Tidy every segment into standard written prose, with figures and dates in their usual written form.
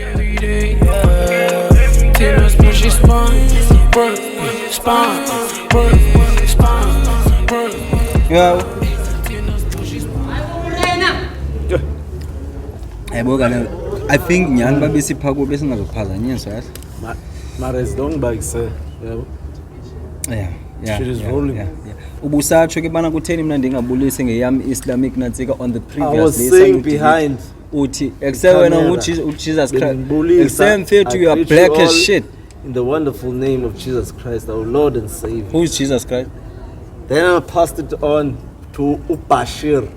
every day. Tell us when she spawn, work, spawn, work, spawn, work. Yo. I think nyani babesipha kubo besingazophazanyiswa yazi. Mara is long bike sir. Yeah. Shit is rolling. Ubusatsho ke bana kutheni mina ndingabulisi ngeyami Islamic natsika on the previous day. I was saying behind uthi except when Jesus Christ. Except faith you are black as shit. In the wonderful name of Jesus Christ, our Lord and Savior. Who is Jesus Christ? Then I passed it on to Bashir.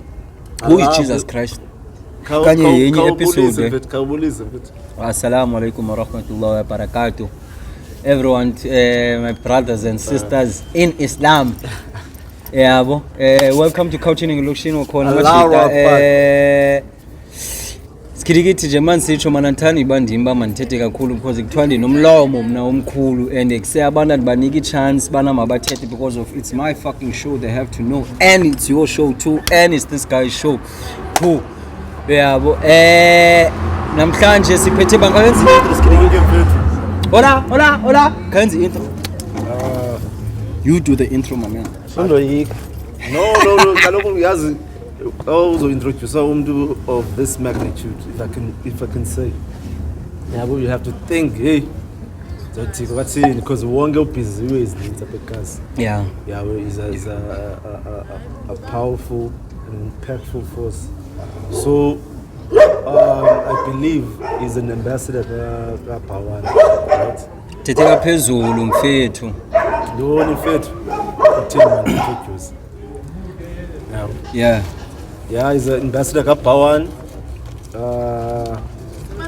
Who is Jesus Christ? Kanye yenye episode. Assalamu alaikum wa rahmatullahi wa barakatuh. Everyone, my brothers and sisters in Islam. Welcome to Coaching Elokshin Skirigiti German sitsho mananthani bandimba manithethe kakhulu because kuthiwa ndinomlomo mna omkhulu and kuse abantu ndibanike chance bana mabathethe because of it's my fucking show, they have to know, and it's your show too, and it's this guy's show too. Yabo namhlanje siphethe bangayenza intro Skirigiti. Hola kanzi intro. You do the intro my man. No kaloku uyazi also introduce umuntu of this magnitude, if I can say. Yabo, you have to think, hey, because Wonke busy is because yeah, is a powerful and impactful force. So I believe he's an ambassador for Pawan, right? Tetheka phezulu mfethu. Ndoni mfethu. Introduce. Yeah, he's an ambassador for Pawan.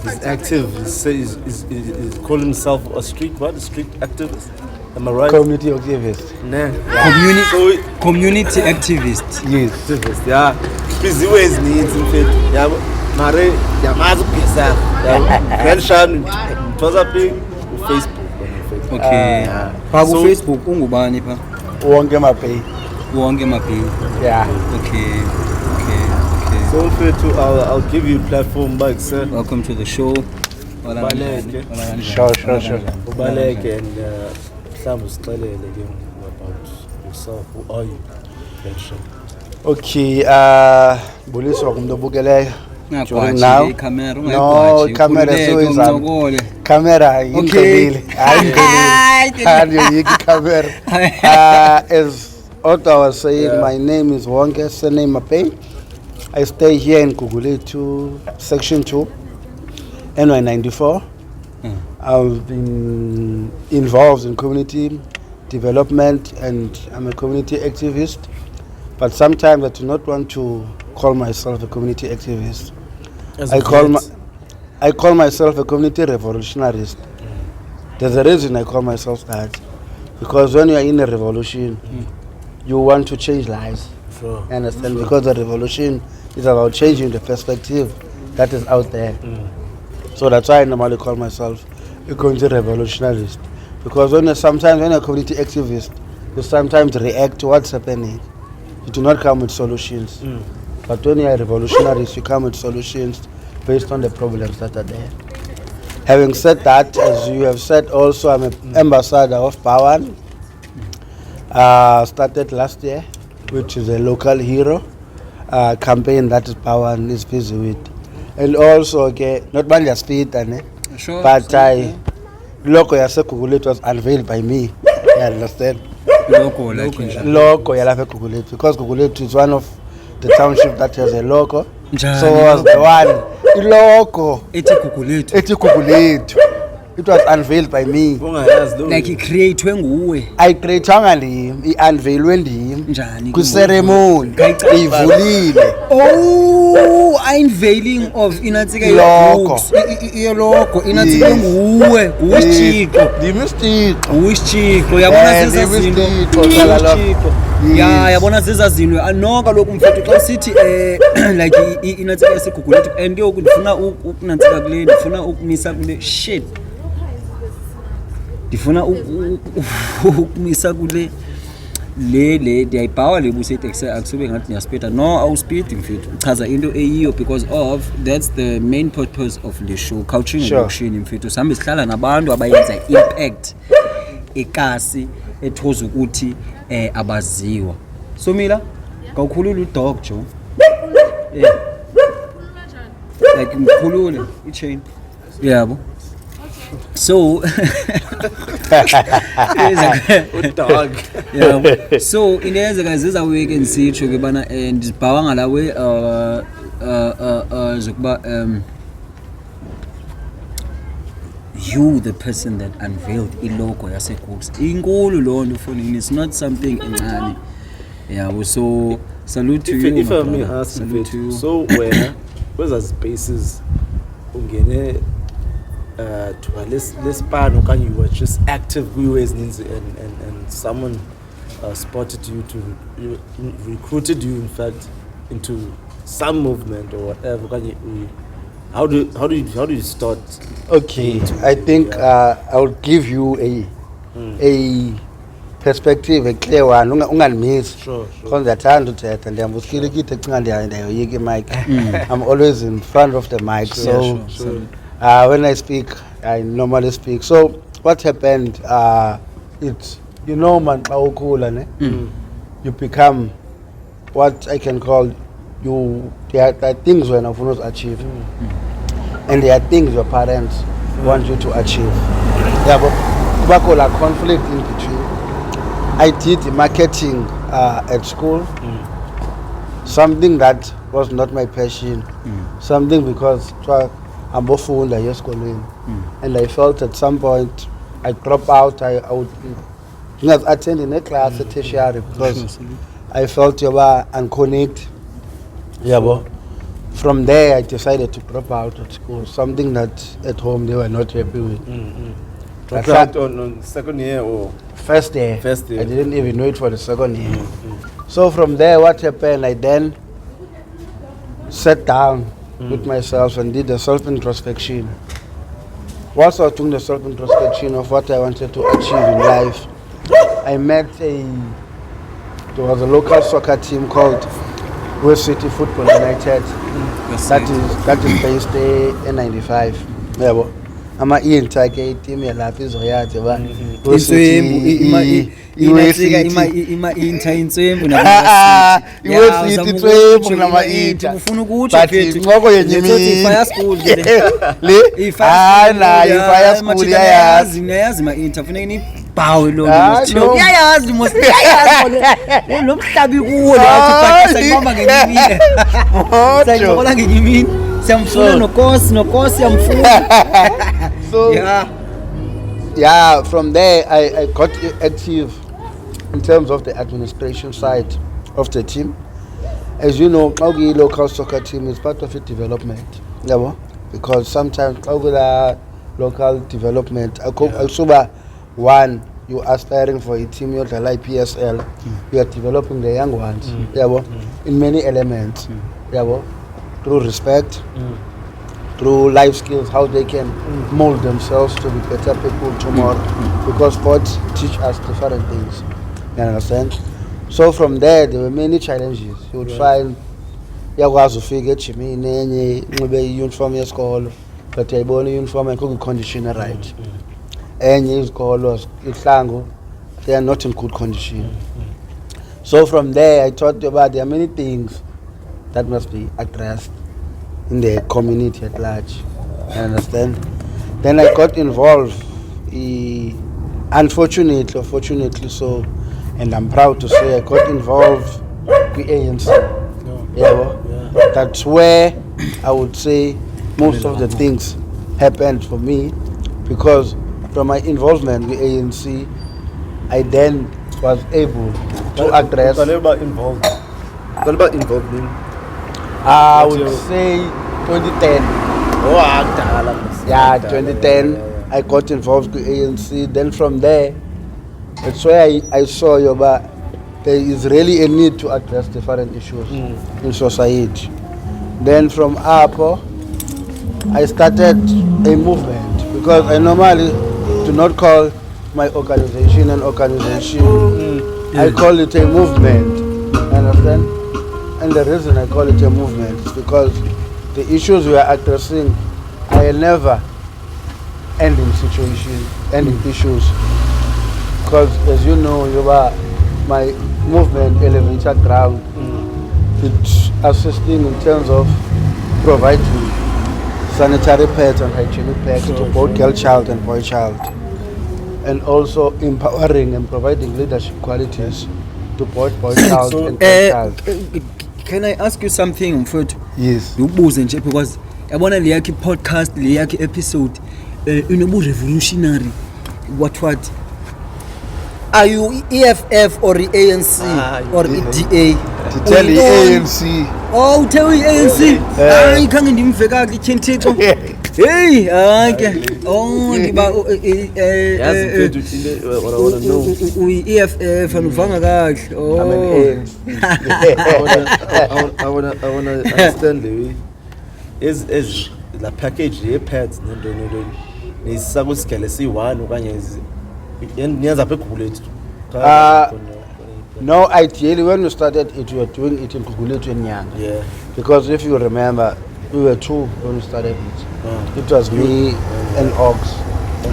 He's active. He's called himself a street activist. Am I right? Community activist. Nah. Community activist. Yes. Activist. Yeah. Busy ways needs in fact. Yeah. Mare yamazi pesa. Grandson was up on Facebook. Okay. Pa ku Facebook ungubani pa? Wonke Mapeyi. Wonke Mapeyi. Yeah. Okay. So I'll give you a platform back, sir. Welcome to the show. Sure. Ubaleke and mhlawumbe about yourself. Who are you? Okay, buliswa kumuntu obukeleyo. Now, camera so camera incredible. Camera. As Otto was saying, my name is Wonke, surname Mapeyi. I stay here in Guguletu, Section 2, NY94. I've been involved in community development and I'm a community activist. But sometimes I do not want to call myself a community activist. I call myself a community revolutionarist. There's a reason I call myself that. Because when you are in a revolution, you want to change lives. Sure. You understand? Sure. Because the revolution is about changing the perspective that is out there. So that's why I normally call myself a community revolutionarist. Because when you're a community activist, you sometimes react to what's happening. You do not come with solutions. But when you're a revolutionarist, you come with solutions based on the problems that are there. Having said that, as you have said also, I'm an ambassador of Pawan. Started last year, which is a local hero campaign that is Pawan is busy with. And also, not only a speed, but logo ya Guguletu was unveiled by me. You understand? Logo ya Guguletu, because Guguletu is one of the township that has a logo. So was the one. The logo. Eti Guguletu. It was unveiled by me. Like it created nguwe. I created ndim, i-unveilwe ndim. Ku-ceremony. Ivulile. Oh, unveiling of inatsika books. Logo inatsika nguwe. Nguwishiko. Nguwishiko. Yabona sezazinto. Yeah, yabona sezazinto. No kaloku mfethu xa sithi like inatsika yaseGuguletu and ke ndifuna ukunantsika kule, ndifuna ukumisa kule shit. Ndifuna ukumisa kule le ndiyayibhawa le buseteksi akusube ngathi ndiyaspida no awuspidi mfethu chaza into eyiyo because of that's the main purpose of the show Couching Elokshin mfethu sihambe sihlala nabantu abayenza impact ekasi ethoza ukuthi abaziwa so mila kawukhulula udog jo like mkhulule ichain yabo so dog yeah so inezeka zizawuyeke nisitsho ke bana ndibhawa ngalawe zokuba you the person that unveiled ilogo yaseGoops inkulu lo nto fonini it's not something encane yeah so salute to you if I may ask you so where are spaces ungene to this span okanye you were just active kuyo ezininzi and someone spotted you you recruited you in fact into some movement or whatever okanye how do you start Okay, I think I will give you a perspective, a clear one. Unganimiss. Sure. Because ndiyathanda uthetha ndiyambuskile kithi xa ndiyayoyika imic. I'm always in front of the mic. So when I speak, I normally speak. So what happened? It's man xa ukhula ne. You become what I can call you. There are things when I want to achieve. And there are things your parents want you to achieve. Yeah, but kubako la conflict in between. I did marketing at school. Something that was not my passion. Something because I'm both and I felt at some point I drop out. I would attend in a class at tertiary because I felt you were unconnected. Yeah, but from there, I decided to drop out of school, something that at home they were not happy with. Dropped out on second year or? First year. First year. I didn't even know it for the second year. So from there, what happened, I then sat down with myself and did a self-introspection. Whilst I was doing the self-introspection of what I wanted to achieve in life, I met there was a local soccer team called West City Football United. That is based in 95. Yeah, ama intake team yalapha izoyathi ba ima intayintswembu nama inta ufuna ukuthi mfethu incoko yenyimini fire school le fire school yayazi ma inta funeka ni bawe lo yayazi lo mhlabi kuwo wathi sayibamba ngenyimini sayibamba ngenyimini siyamfuna nokosi yamfuna so yeah from there I got active in terms of the administration side of the team. As you know, the local soccer team is part of a development, because sometimes the local development one you are aspiring for a team you're like PSL, you are developing the young ones in many elements, through respect, through life skills, how they can mold themselves to be better people tomorrow, because sports teach us different things. You understand? So from there were many challenges. You would find yakwazi ufike ejimini enye inxibe i-uniform yesikolo but yayibona i-uniform ayikho kwi-condition right. Enye izikolo ihlangu they are not in good condition. So from there I thought about there are many things that must be addressed in the community at large. You understand? Then I got involved, unfortunately, or fortunately so, and I'm proud to say I got involved with ANC. That's where I would say most of the things happened for me, because from my involvement with ANC, I then was able to address. What about involved? What about involvement? I would say 2010. Oh, yeah, 2010. I got involved with ANC. Then from there, that's where I saw there is really a need to address different issues in society. Then from up, I started a movement, because I normally do not call my organization an organization I call it a movement. Understand? And the reason I call it a movement is because the issues we are addressing are never ending situation, ending issues. Because as you know, my movement elevator ground, it's assisting in terms of providing sanitary pads and hygienic pads to both girl child and boy child, and also empowering and providing leadership qualities to both boy child and girl child. Can I ask you something, mfowethu? Yes. Ubuze nje because yabona le yakhe podcast, le yakhe episode inobu revolutionary. What? Are you EFF or the ANC or the DA? To tell the ANC. Oh, tell the ANC. Hayi khange ndimve kahle Thixo. Hey, okay. Oh, ndiba Yazi mfethu uthile what I want to know. EFF anuvanga kahle. Oh. I'm an ANC. I want to understand the way is la package ye pads nento nisakusigele si1 okanye niyenza apha eGugulethu. No, ideally when we started it, we were doing it in Gugulethu and Nyanga. Yeah. Because if you remember, we were two when we started it. It was me and Ox.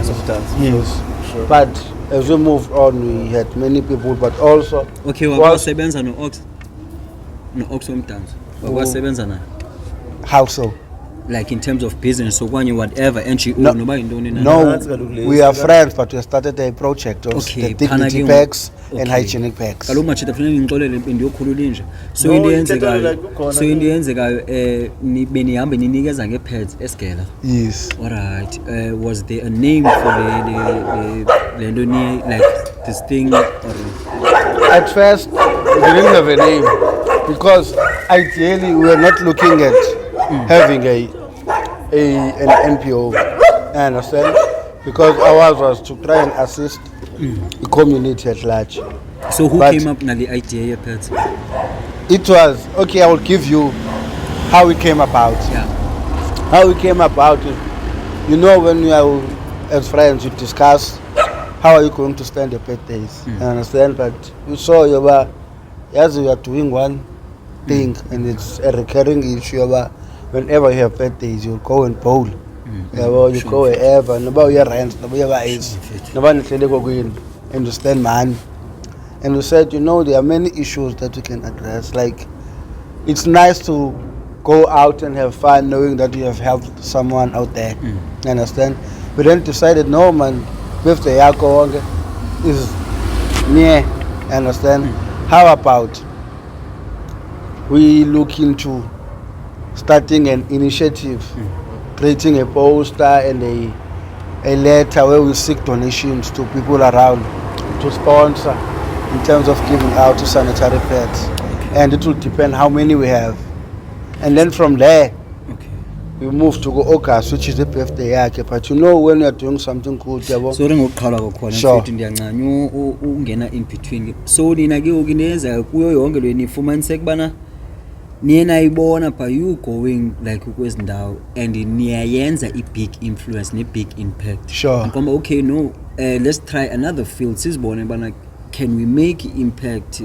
Sometimes. Yes. Sure. But as we moved on, we had many people, but also... Okay, wabasebenza no-Ox womdanso. Wabasebenza na? How so? Like in terms of business, so when you whatever, NGO, No. nobody doing it. No, we are friends, but we started a project of Okay, the dignity phana ke packs and okay. hygienic packs. Kaloku machita kufanele ngixolele bendiyokhulula inje. So No, into ithetha like yenzekayo, kukhona so into yenzekayo benihambe ninikeza ngepads esigela. Yes. Alright. Was there a name for the like this thing? Or At first, we didn't have a name because ideally we were not looking at having an NPO. I understand? Because ours was to try and assist the community at large. so who But- came up with the idea of pads? It was, okay, I will give you how it came about. Yeah. How it came about is, you know, when we are as friends, you discuss how are you going to spend your birthdays. I understand? But you saw, as you are doing one thing, and it's a recurring issue, whenever you have birthdays, you go and bowl. You Sure. go wherever, nobody rent, nobody buys, nobody understand, man. And we said, you know, there are many issues that we can address. Like, it's nice to go out and have fun knowing that you have helped someone out there. You understand? We then decided, no, man, with the Yako is near. You understand? How about we look into starting an initiative, creating a poster and a letter where we seek donations to people around to sponsor in terms of giving out to sanitary pads. And it will depend how many we have. And then from there, Okay. we move to go August, which is the birthday yakhe. But you know, when we are doing something good, yabo, So ngokuqhala kwakhona Sure. mfethu ndiyancanya ungena in between. So nina ke ukineza kuyo yonke le nifumanise kubana niye nayibona by you going like ukwezindawo and niyayenza i-big influence ne-big impact. Sure. Ngomba okay no, let's try another field sizibone bana can we make impact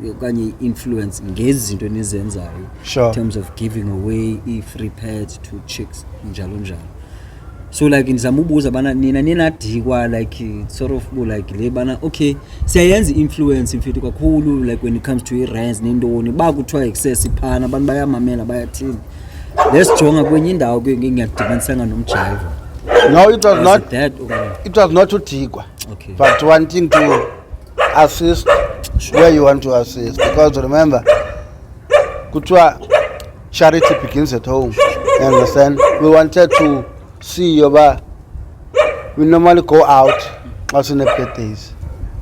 okanye influence ngezi zinto nizenzayo. Sure. In terms of giving away i-free pads to chicks njalo njalo. So like ndizama ubuza bana nina ninadikwa like sort of like le bana okay siyayenza influence mfethu kakhulu like when it comes to i-rents nendoni bakuthiwa excess iphana abantu bayamamela bayathini. Let's jonga kwenye indawo ke ngiyadibanisanga nomjive. no, it was not. That okay. It was not to digwa, Okay. but wanting to assist where you want to assist. Because remember, kutwa charity begins at home. You understand? We wanted to see we normally go out also in the birthdays.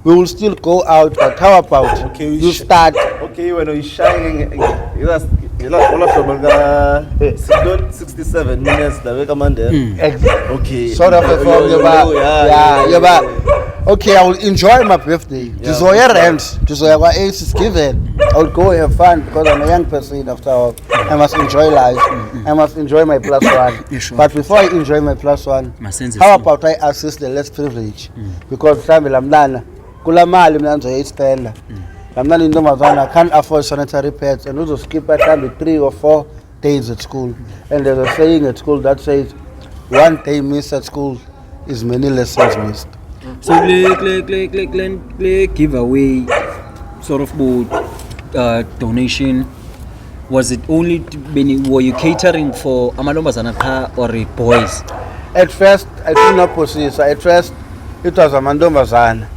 We will still go out, but how about Okay, we you sh- start? Okay, when we shining, all of them 67 minutes the wake Monday. Okay. Sort of a form, okay, I will enjoy my birthday. Just so rent, just so age is given. I will go have fun because I'm a young person after all. I must enjoy life. I must enjoy my plus one. Yeah, sure. But before I enjoy my plus one, My sense is how no. about I assist the less privileged? Because family I'm done. kula mali mina ngizoyistenda nami intombazana I can't afford sanitary pads and uzoskippa mhlawumbe 3 or 4 days at school and there's a saying at school that says one day missed at school is many lessons missed. So le giveaway sort of donation, was it only were you catering for amantombazana qha or boys? At first I did not possess. At first it was amantombazana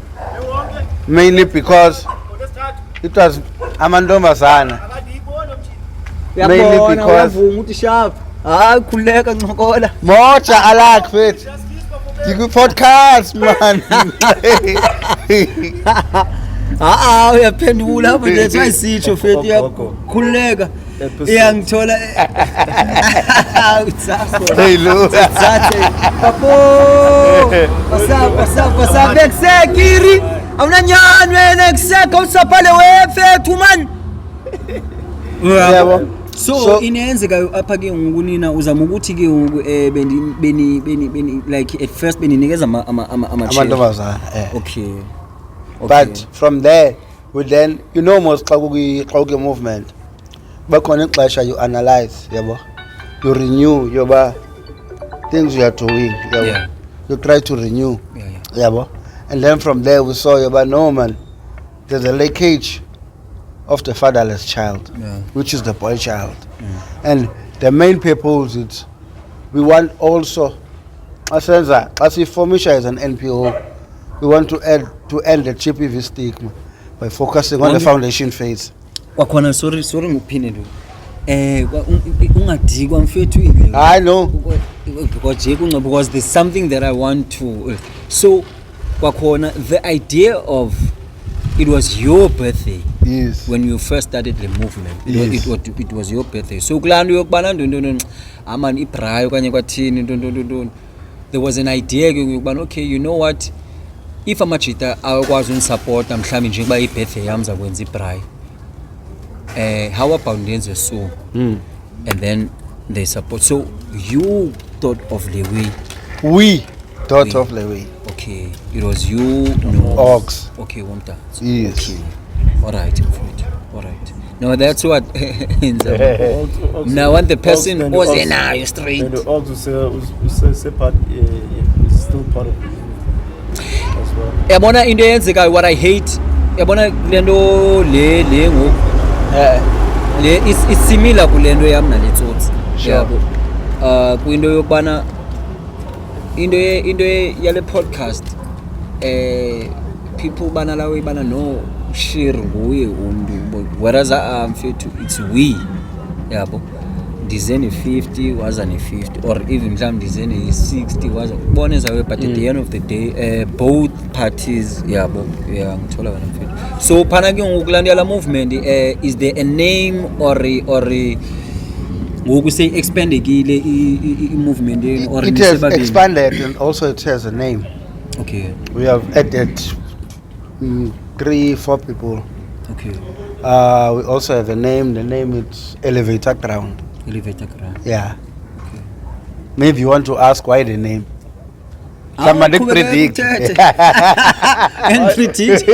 mainly because it was amantombazana mainly because uthi sharp khuleka ncokola moja alak fit you podcast man uyaphendula apho nje sayisitsho fethi uyakhuleka iyangithola hey lo papo wasa beksekiri awunanyani wena kuseka usapale wefethu man yabo. So inenzeka apha ke ngokunina uzama ukuthi ke beni like at first beninikeza amantombazana okay. But from there we then most xa kuke movement bakhona ixesha you analyze yabo, you renew yoba things you are doing yabo. Yeah. You try to renew yabo, and then from there we saw yoba no man there's a leakage of the fatherless child, which is the boy child. And the main purpose is we want also as formation as an NPO, we want to end the GPV stigma by focusing on the foundation phase. Wakhona sorry ngokuphinde lo ungadikwa mfethu I know because there's something that I want to so wakhona the idea of it was your birthday. Yes. When you first started the movement. Yes. It was your birthday. So kulanto yokubana aman ibrayo kanye kwathini there was an idea yokubana okay, you know what, if amajita awakwazi unisupport mhlawumbe nje kuba ibirthday yami zakwenza ibrayo how about ndenze so and then they support. So you thought of the way we thought of the way. Okay, it was you Ox. Okay, Wonke. Yes. Okay. All right. No, that's what now when the person was in now straight. And the Ox was part is still part of it as well. Yabona into eyenzeka what I hate. Yabona kulento le ngoku le is similar kulento yami naletsotsi. Yabo. Kwinto yokubana into yale podcast people bana no share nguye umuntu whereas mfethu it's we yabo ndizeni 50 waza ne 50 or even mhlawumbe ndizeni 60 waza ubone zawe but at the end of the day both parties yabo ngithola wena mfethu. So phana ke ngokulandela movement is there a name or ngoku say expandekile i-movement or it has expanded and also it has a name. Okay. We have added 3-4 people. Okay. We also have a name. The name is Elevator Ground. Yeah. Okay. Maybe you want to ask why the name. Somebody predict. And predict.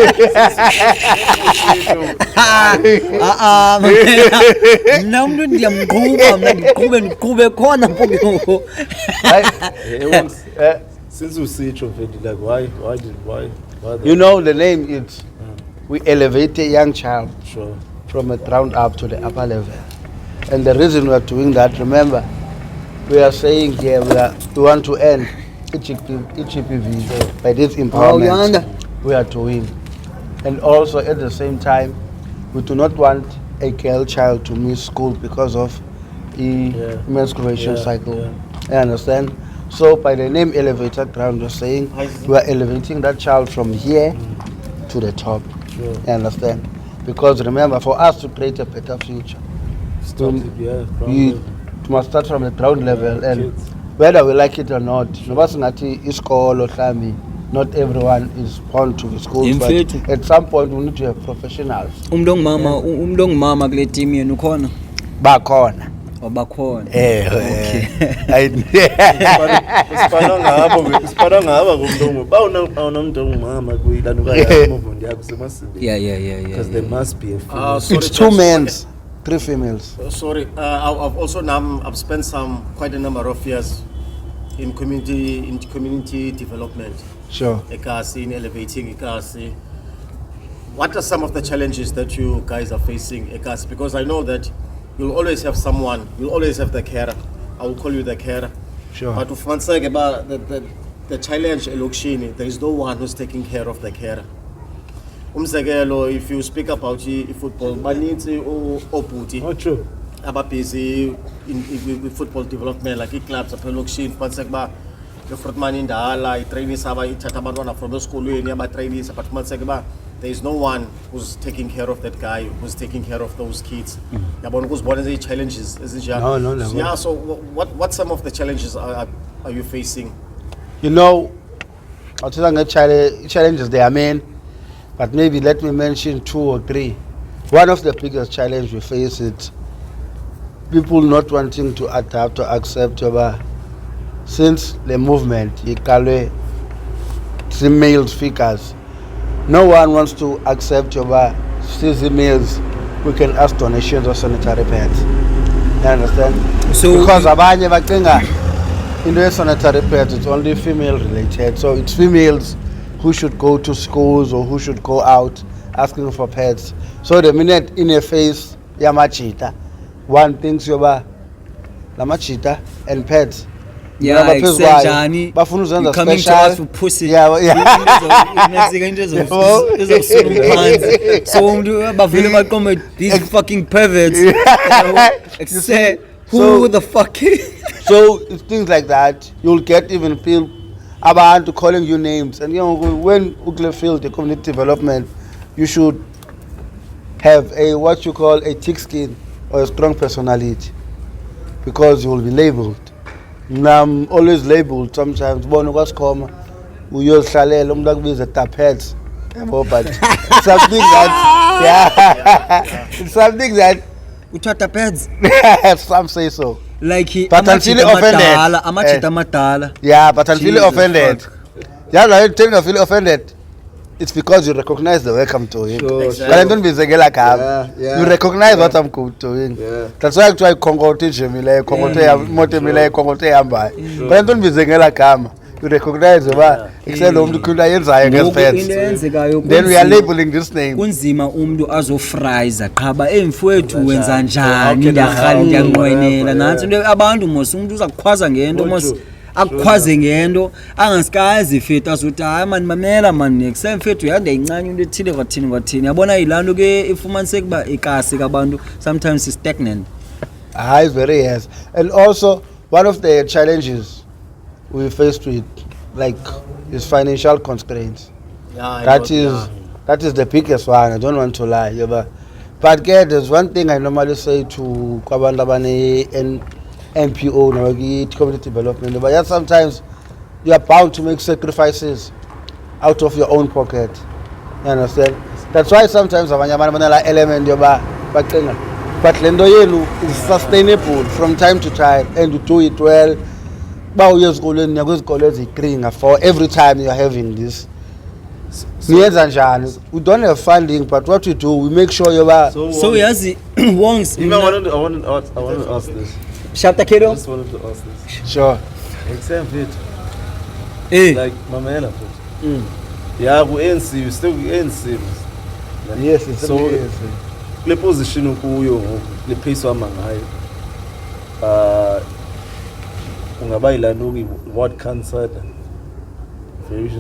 Mna ndiyamgquba ndiqhube khona phoke. Since we see it, like why? You know the name is we elevate a young child Sure. from the ground up to the upper level, and the reason we are doing that, remember, we are saying here we want to end EGPV by this empowerment we are doing, and also at the same time we do not want a girl child to miss school because of the menstruation cycle. You understand? So by the name Elevator Ground, we're saying we are elevating that child from here to the top. Sure. You understand? Because remember, for us to create a better future, we must start from the ground level, and whether we like it or not, not everyone is born to the school, but at some point we need to have professionals. Umntu ongumama kule team yenu khona? Bakhona. Obakhona. Sipana ngaba kumntu bawunomuntu ongumama kuyilanuka yamovondi yakho semasinde. Yeah. Because there must be a female. It's 2 men, 3 females. Sorry, I've also now I've spent quite a number of years in community development. Sure. Ekasi, in elevating Ekasi. What are some of the challenges that you guys are facing, Ekasi? Because I know that you'll always have someone, you'll always have the carer. I will call you the carer. Sure. But if one say about the challenge Elokshin, there is no one who's taking care of the carer. If you speak about football, baninzi obuti. Not true. Aba busy in football development, like clubs of Elokshin, Pansegba, the Frotman in the Ala, trainees, Chatamadona from the school, trainees, but there is no one who's taking care of that guy, who's taking care of those kids. Who's one of the challenges, isn't it? No. So, yeah, so what some of the challenges are you facing? You know, I'll tell you challenges they are main, but maybe let me mention 2 or 3. One of the biggest challenges we face is people not wanting to adapt or accept since the movement, males figures. No one wants to accept CC males who can ask donations or sanitary pads. You understand? So because abanye bacinga into sanitary pads it's only female related. So it's females who should go to schools or who should go out asking for pads. So the minute in a face yamachita, one thinks la machita and pads. Yeah, bafuna uzenza coming to us for pussy. Yeah. So bavile baqombe these fucking perverts. Except who the fuck? So it's things like that. You'll get even feel abantu calling you names, and when you feel the community development, you should have a what you call a thick skin or a strong personality, because you will be labeled. I'm always labeled sometimes. Bona kwasikhoma uyohlalela umuntu akubiza tapets. But something that it's something that Uthatha pads. Some say so. Like But I'm feeling offended. Amachita madala. Yeah, but I'm feeling Jesus offended. Yeah, like telling you feel offended. It's because you recognize the work I'm doing. Sure. Don't be zegela kam. Yeah. You recognize what I'm doing. Yeah. That's why I try kongote jemile, kongote motemile, kongote yamba. But don't be zegela kam. You recognize except umntu khona yenzayo ngesifence. Then we are labeling this name. Kunzima umntu azofriza qhaba emfowethu wenza njani ndiyarhala ndiyanqwenela nansi into abantu mos umntu uzakukhwaza ngento mos akukhwaze ngento angasikazi fethu azothi hayi mani mamela mani next time fethu yande incane into ethile kwathini yabona yilanto ke ifumaniseka uba ikasi kabantu sometimes is stagnant. It's very yes. And also one of the challenges we faced with is financial constraints. That is the biggest one. I don't want to lie. But there's one thing I normally say to Kwabandabane and NPO, community development. But sometimes you are bound to make sacrifices out of your own pocket. You understand? That's why sometimes element but lendo yenu is sustainable from time to time, and you do it well. For every time you are having this. We don't have funding, but what we do, we make sure you are. So yes, once. I wanted to ask this. Chapter I Kedo? just wanted to ask this. Sure. Except it. Like Mamela. Yeah, we ANC, you still ANC. Yes, it's so the position the place what cancer very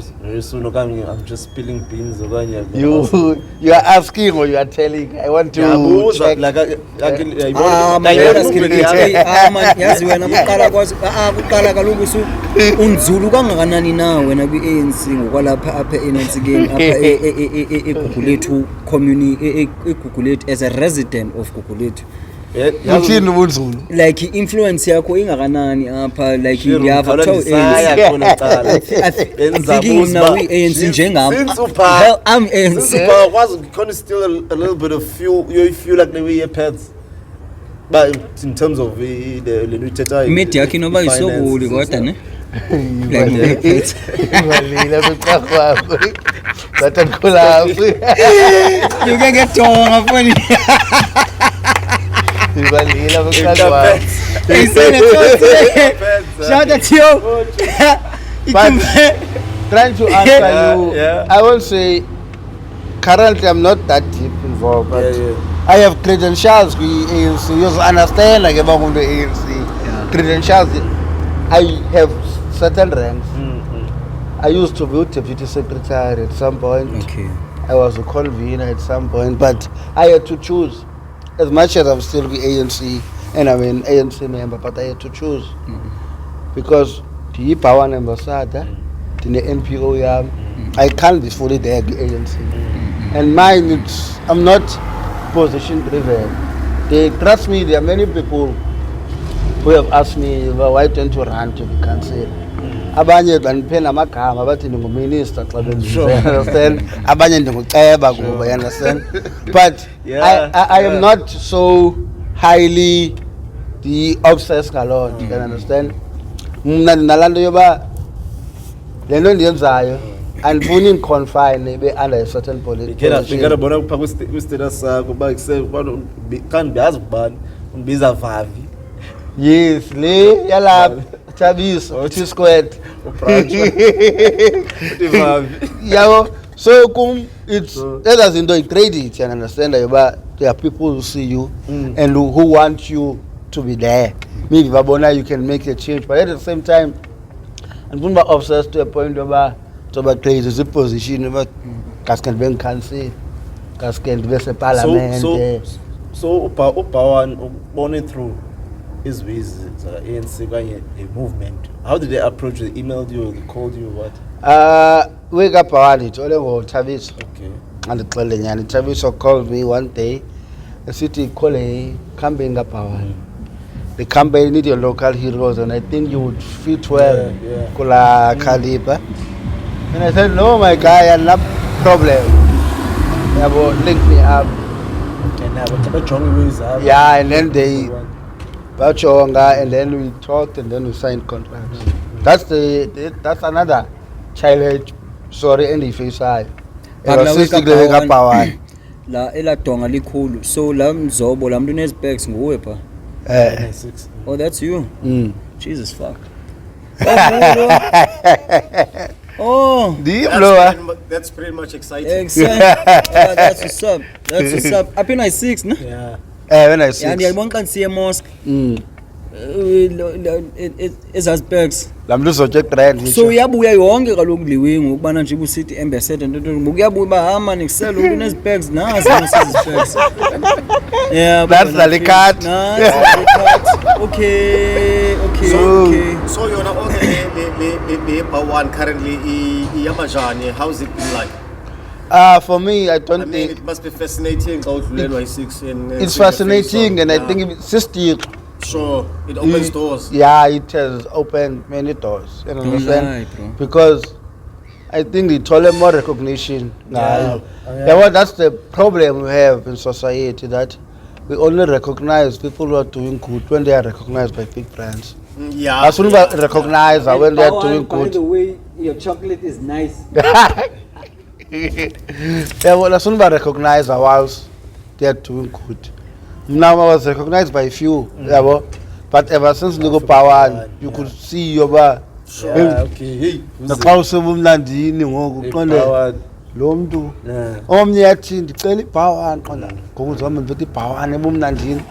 soon I'm just spilling beans. You are asking or you are telling? I want to check. yazi wena kuqala kaloku unzulu kangakanani na wena kwi-ANC ngokwalapha apha enantsikeni apha eGugulethu community eGugulethu as a resident of Gugulethu. Uthini ubunzulu? Like influence yakho ingakanani apha like ngiyava thinking now ANC njengam. I'm ANC. Was still a little bit of fuel. You feel like the way your pets. but in terms of the Media yakhe noba isokuli kodwa ne. Ibalile kuqhakwakho. Bathakhulafu. You can get tonga funny. Ibalile kuqhakwakho. Hey, Sanitary. Shout out to you. But trying to answer you, I will say currently I'm not that deep involved, but I have credentials with ANC. You understand, like about the ANC credentials. I have certain ranks. I used to be deputy secretary at some point. Okay. I was a convener at some point, but I had to choose. As much as I'm still with ANC and I'm an ANC member, but I had to choose because the power ambassador, the NPO, I can't be fully there with ANC. And mine, I'm not position driven. They trust me. There are many people who have asked me, well, why don't you run to the council? Abanye banipena magama bathi ndinguminister xa understand? Abanye ndinguceba kuba, you understand? But I am not so highly the obsessed ngaloo, you can understand? Mna ndinalanto yoba le nto ndiyenzayo andifuni confine be under a certain position. Ngikabona kupha kwistatus sakho ba kanti biyazi kubani undibiza Vavi. Yes, le yalapha Thabiso T squared. Yabo, so it's there's into a credit, you understand, but there are people who see you and who want you to be there. Maybe babona you can make a change, but at the same time and when we're obsessed to a point where to create a position where can be council, can be a parliament. So power born through is with ANC a movement. How did they approach you? They emailed you, they called you, what? Wake up it only Thabiso. Okay. And the Thabiso called me one day. The city called a campaign power. The campaign need your local heroes, and I think you would fit well. Kula Kaliba. And I said, no, my guy, I have no problem. They will link me up. And then they Bachonga, and then we talked, and then we signed contracts. That's that's another childhood story in the face side. Power. La elatonga likhulu. So la mzobo la mntu nezbags nguwe pha. Oh, that's you. Jesus fuck. Oh, that's pretty much exciting. That's what's up. That's what's up. I've been 6, no? Yeah. When I 6. And I won't see a mosque. It's as bags. So uyabuya yonke kaloku liwingu ukubana nje ubusithi ambassador nto uyabuya bahama nikusela umuntu nezbags nazi bags. Yeah, that's the card. Okay. So you're not on the one currently Yamajani. How's it been like? For me, I don't think it must be fascinating. It's fascinating, and I think it's system. Sure, it opens doors. Yeah, it has opened many doors. You understand? Because I think it told more recognition. That's the problem we have in society, that we only recognize people who are doing good when they are recognized by big brands. As soon as we recognize when they are doing good. By the way, your chocolate is nice. As soon as we recognize ours, they are doing good. Now I was recognized by few, but ever since Lugo Power, you could see your bar. The council Mumlandini, Lomdu, Omniatin, the Kelly Power, goes on with the power and Mumlandin.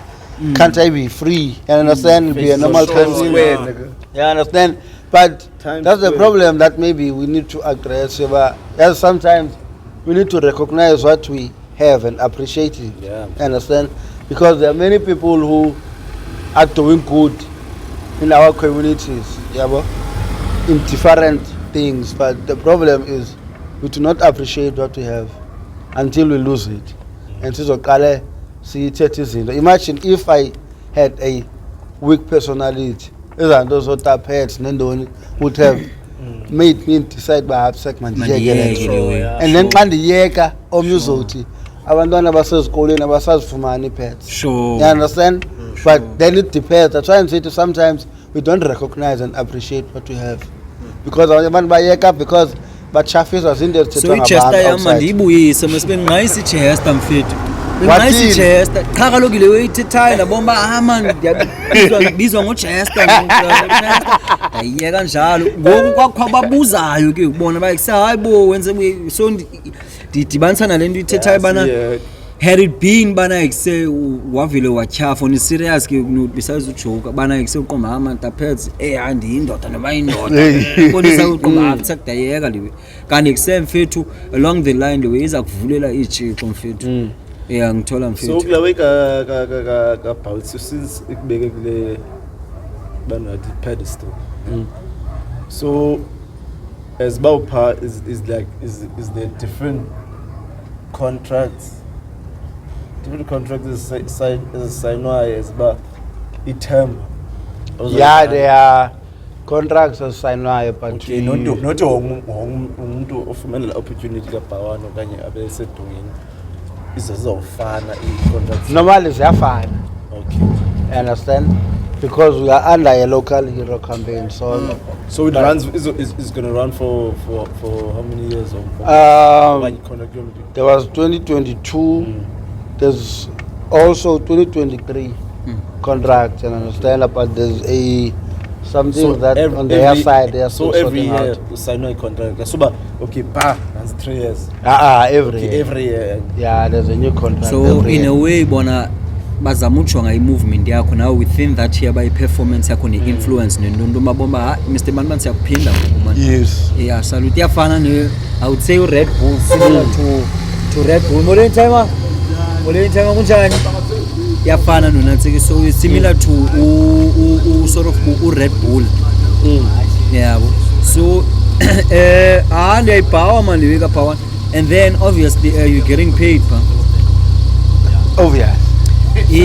Can't I be free? You understand? Be a normal person. You understand? But that's the problem that maybe we need to address. Sometimes we need to recognize what we have and appreciate it. You understand? Because there are many people who are doing good in our communities, in different things. But the problem is we do not appreciate what we have until we lose it. And so, imagine if I had a weak personality, those who tap heads would have made me decide by upset and then abantwana basezikolweni abasazifumani pets. Sure. You understand? But then it depends. That's why I say to sometimes we don't recognize and appreciate what we have. Because abantu bayeka because bachafiswa zinto So ichester yami ndiyibuyise masibe nqayisa ichester mfethu. Nqayisa ichester. Cha kaloku le uyithethayo labomba man bizwa ngochester. Ayiyeka njalo. Ngoku kwakho babuzayo ke ubona bayekuse hayibo wenze so ndidibanisa nalento ithethayo bana had it been bana ekuse wavile watyhafa on serious ke besides ujoke bana ekuse uqomba amanta pets handi indoda noma indoda konisa uqomba akusakudayeka liwe kanti ekuse mfethu along the line the way iza kuvulela ijixo mfethu ngithola mfethu so kulawe ka bounce since ikubeke kule banathi pedestal so as bawupha is there different contracts is signed as ba term. Yeah, there are contracts as signed but okay, not umuntu ofumana opportunity ka bawani okanye abesedongeni izozofana i-contracts normally ziyafana. Okay. You understand? Because we are under a local hero campaign, so it runs is going to run for how many years? There was 2022. There's also 2023 contract, you understand? But there's something so that on their side they are so still every sorting year out. you sign a contract. So okay, that's 3 years. Every Okay, year. every year. Yeah, there's a new contract. So every in year. a way bona bazamutsho ngai-movement yakho now within that year by-performance yakho ne-influence nendonto mabomba Mr. Banban siyakuphinda ngoku man. Yes. Yeah, salute iyafana I would say Red Bull similar to Red Bull. Molweni timer kunjani? Iyafana nonansiki so it's similar to sort of Red Bull. Yeah. So ndiyayibhawa man ndiweka power and then obviously you're getting paid pa. Obvious.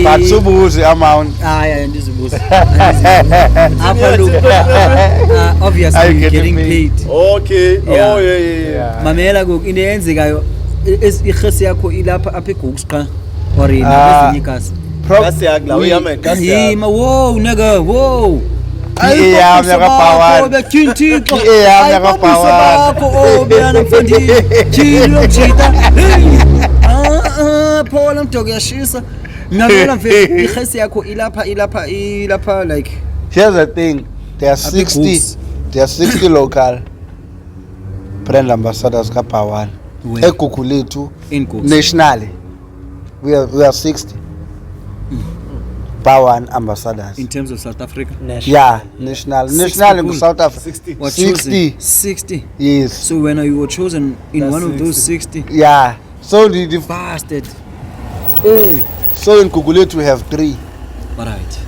But subuzi amount. Ndizibuza. Apha look. Obviously you're getting paid. Okay. Yeah. Oh yeah. Mamela ngoku into eyenzekayo irhesi yakho ilapha apha eGooks qha or ezinye ikasi. Kasi yakla uyama kasi Yima wow nigga wow. Yami yakaPawan. Bekinthixo. Yami yakaPawan. Oh beyana mfundini. Jilo mjita. Paul mdoko yashisa. Ngiyabona mfethu irhesi yakho ilapha like Here's the thing. There are 60 local brand ambassadors kaPawan. Ekukulethu in Gooks. nationally. We are 60. Pawan ambassadors. In terms of South Africa. Yeah, national in people. South Africa. 60. What 60. chosen? 60. Yes. So when you were chosen in That's one of those 60. Yeah. So the Bastard. so in Kukulethu we have 3. Alright.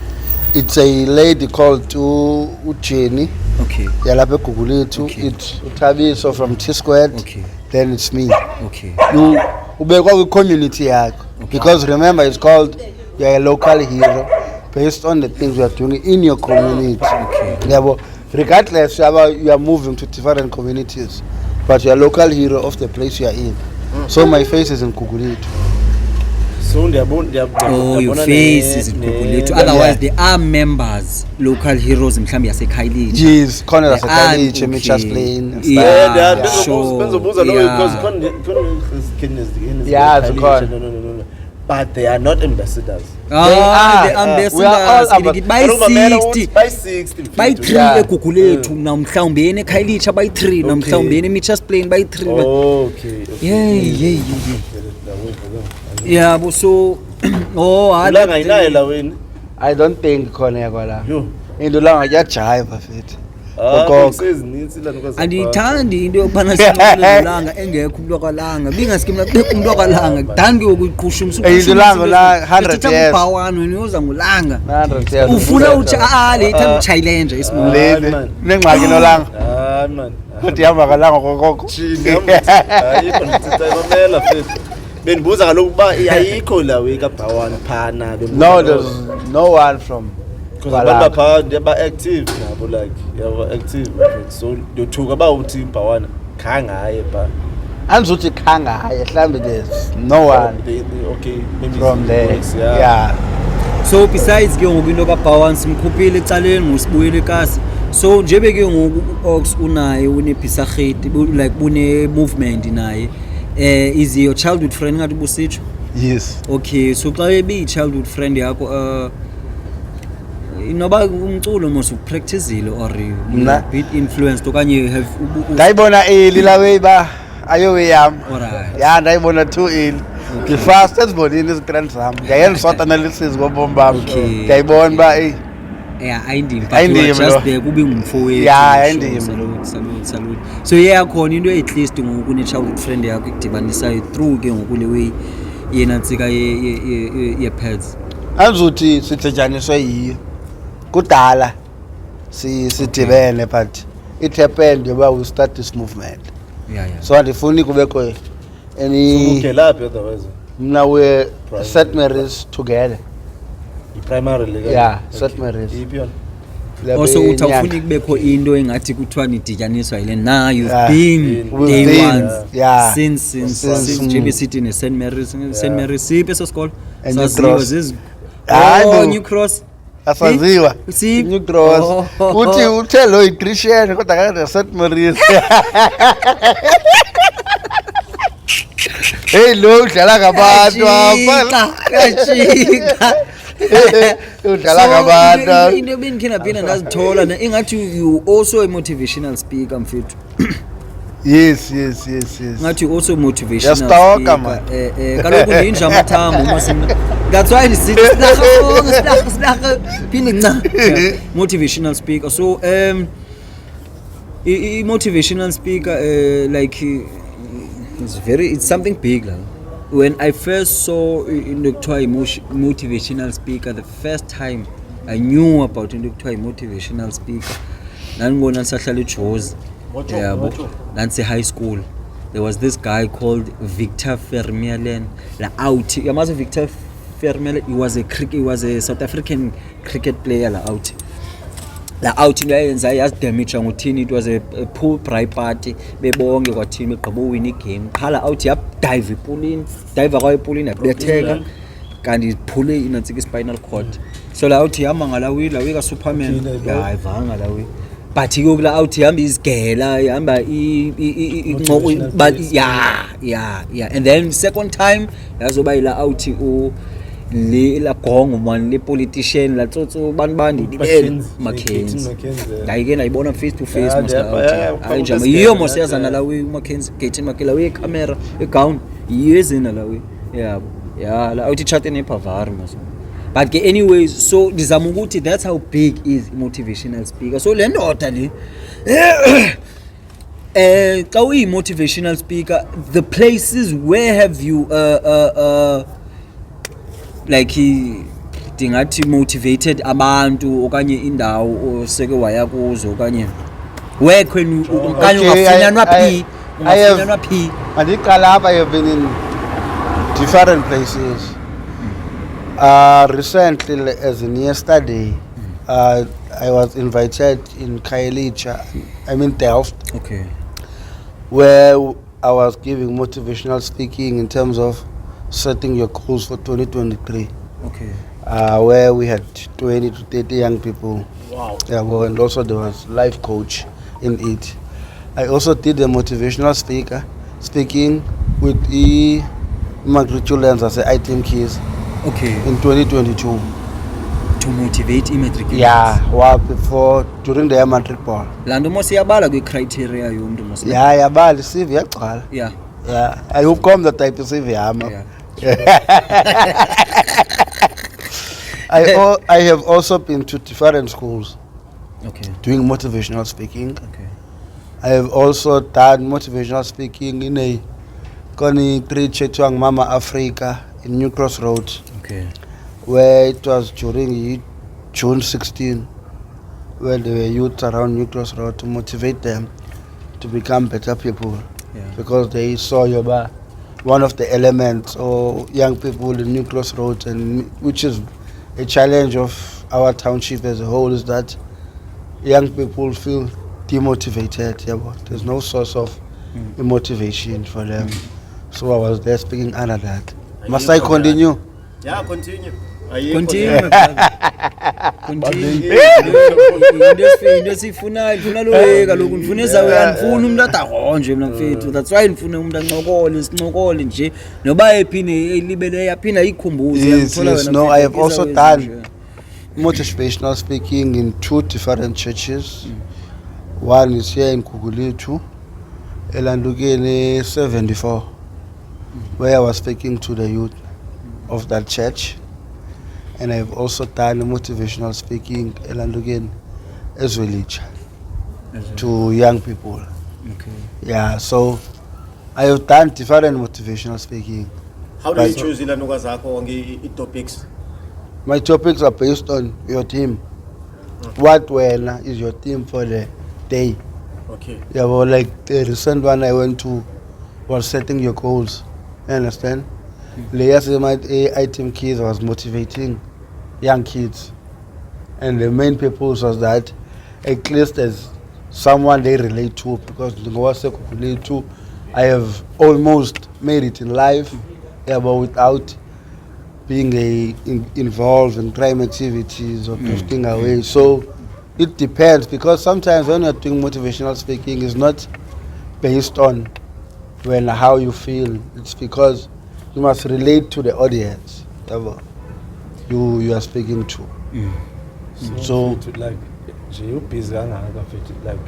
It's a lady called Ucheni. Okay. Yalapha Kukulethu. Okay. It's Utabiso from T Squared. Okay. Then it's me. Okay. You ubekwa kwi community yakho. Because remember it's called you're a local hero based on the things you are doing in your community. Okay. Regardless you are moving to different communities, but you're a local hero of the place you are in. So my face is in Kukulethu. So your face is in Kukulethu. Otherwise there are members, local heroes mhlambi yaseKhayelitsha. Yes, corner of They are, Khayelitsha, Mitchell's okay. Plain and Yeah. stuff. they are Sure. Yeah, it's gone. No. But they are not ambassadors. The ambassadors. We are all By 60. By 3 Yeah. eGugulethu na mhlawumbe eKhayelitsha by 3 na mhlawumbe eMitchell's Plain by 3. Okay. Yeah. Yeah, but so Ulanga inayo la wena. I don't think khona yakwala. Yo. Indulanga yajive futhi. Sezinintsi la nokwazi. andiyithandi into yokubana sinolanga engekho umuntu wakwalanga bingaski mina kubekho umuntu wakwalanga kudani ukuyiqhusha Indulanga la 100 years. Bawani wena uyoza ngolanga 100 years. ufuna le ithanda uchayilenja isimolo Leli nengxaki nolanga. Ah man. Uthi hamba kalanga kokoko. Ayikho ngitsitsa imamela futhi. Benibuza kaloku ba ayikho la weka Bawani phana. No, there's no one from because abantu bapha ba active nabo like yaba active so yothuka ba uthi Bawani khangaye ba andizuthi khangaye mhlawumbi there's no one Okay, maybe from there. colleagues, Yeah. So besides ke ngoku into kaBhawan simkhuphile ecaleni ngosibuyele kasi. So njebe ke ngoku Ox unaye unepisageti like une movement naye. Is your childhood friend ngathi busitsho? Yes. Okay, so xa ebi childhood friend yakho inoba umculo mos upracticeile or Mna- bit influenced okanye have Ndayibona lawe ba ayowe yam. Alright. Yeah, ndayibona too ill. The first esibonile izigrand zam. Ndiyayenza sort analysis ngobomi bam. Okay. Ndiyayibona ba yeah ayindim but Ayindim you are just lo. there kube ngumfowethu. Yeah, Sure, ayindim. salute. So yeah khona into at least ngoku ne childhood friend yakho ikudibanisayo through ke ngoku le way yena ntsika ye pads. andizuthi sithetyaniswe yiyo. Kudala sidibene but it happened yoba we start this movement. Yeah. So andifuni kubekho any ukelaphi otherwise mna we Primary. St Mary's together. primarily Yeah, St Mary's. Iphi yona? Also Lewe uthi awufuni nyanga. kubekho into engathi kuthiwa nidityaniswa yile na you've Yeah. been We've day been, ones yeah. since njengoba sithi ne St Mary's siphi eso sikolo And New saziwa Cross. zizi Hayi bo. New Cross Asaziwa. Si- New Cross. Oh. Uthi uthe lo i-Christian kodwa kade St Mary's. Hey lo udlala ngabantu apha. kajika Udlala ngabantu. into ebendikhendaphina ndazithola ne ingathi you also a motivational speaker mfethu Yes. ngathi you also a motivational Yastalker, speaker kaloku ndinja amathambo uma simna that's why ndisithi silaha phinde nca motivational speaker so motivational speaker like it's something big la. When I first saw into kuthiwa motivational speaker the first time I knew about into kuthiwa motivational speaker nangibona nisahlala eJozi yabo nansi high school there was this guy called Victor Vermeulen la out yamazi Victor Vermeulen he was a South African cricket player la out into ayenza yasidamage ngothini it was a pool braai party bebonke kwathini begqiba uwin igame qhala out yadive ipulini dive kwayo ipulini yabetheka kanti iphule inantsika spinal cord so la out yahamba ngala wika Superman ayivanga la wi but yokula out yahamba izigela yahamba yeah and then second time yazoba ila out le la gongo man le politician la tsotso bani Mackenzie ngayike nayibona face to face ayijama yiyo mosiyazana la we Mackenzie Gaten makela we camera egown yezena la we yabo la uthi chat nePavar maso but ke anyways so ndizama ukuthi that's how big is motivational speaker so le ndoda le xa uyi motivational speaker the places where have you like ndingathi motivated abantu okanye indawo oseke waya kuzo okanye where can okanye ungafunyanwa phi Mandiqala apha I have been in different places. Recently as in yesterday I was invited in Khayelitsha, I mean Delft, okay where I was giving motivational speaking in terms of setting your goals for 2023. okay Where we had 20 to 30 young people. Wow. Yeah, well, and also there was life coach in it. I also did a motivational speaking with the matriculants as a item keys okay in 2022. to motivate immatriculants Yeah, well, before during the matric ball. laa nto mos iyabala kwi-criteria yomntu mos Yeah, yabali CV yagcwala. yeah Yeah, I hope come the type of CV yama. yeah I have also been to different schools okay doing motivational speaking. okay I have also done motivational speaking in a country chetwang Mama Africa in New Cross Road, okay where it was during June 16, where there were youths around New Cross Road to motivate them to become better people, yeah because they saw Yoba, one of the elements or young people in New Cross Roads, and which is a challenge of our township as a whole, is that young people feel demotivated. Yeah, there's no source of a motivation for them. So I was there speaking under that. Must I continue? Yeah, continue. Continue. Continue. Into esifunayo ngifuna lo kaloku ngifunisa wena ngifuna umuntu adahonje mina mfethu. That's why ngifuna umuntu anqokole sincokole nje noba ephine elibele yaphinda ikhumbuze ngithola wena. No, I have also done motivational speaking in 2 different churches. One is here in Kuguletu, Elandukeni 74, where I was speaking to the youth of that church. And I've also done motivational speaking Elandukeni as village to young people. Okay. Yeah, so I have done different motivational speaking. How do you choose ilanuka zakho topics? My topics are based on your team. What is your team for the day? Okay. Yeah, well, like the recent one I went to was setting your goals. You understand? My team kids was motivating young kids. And the main purpose was that at least as someone they relate to, because I have almost made it in life, yeah, but without being involved in crime activities or drifting away. So it depends, because sometimes when you're doing motivational speaking, it's not based on how you feel. It's because you must relate to the audience you are speaking to. So like you busy like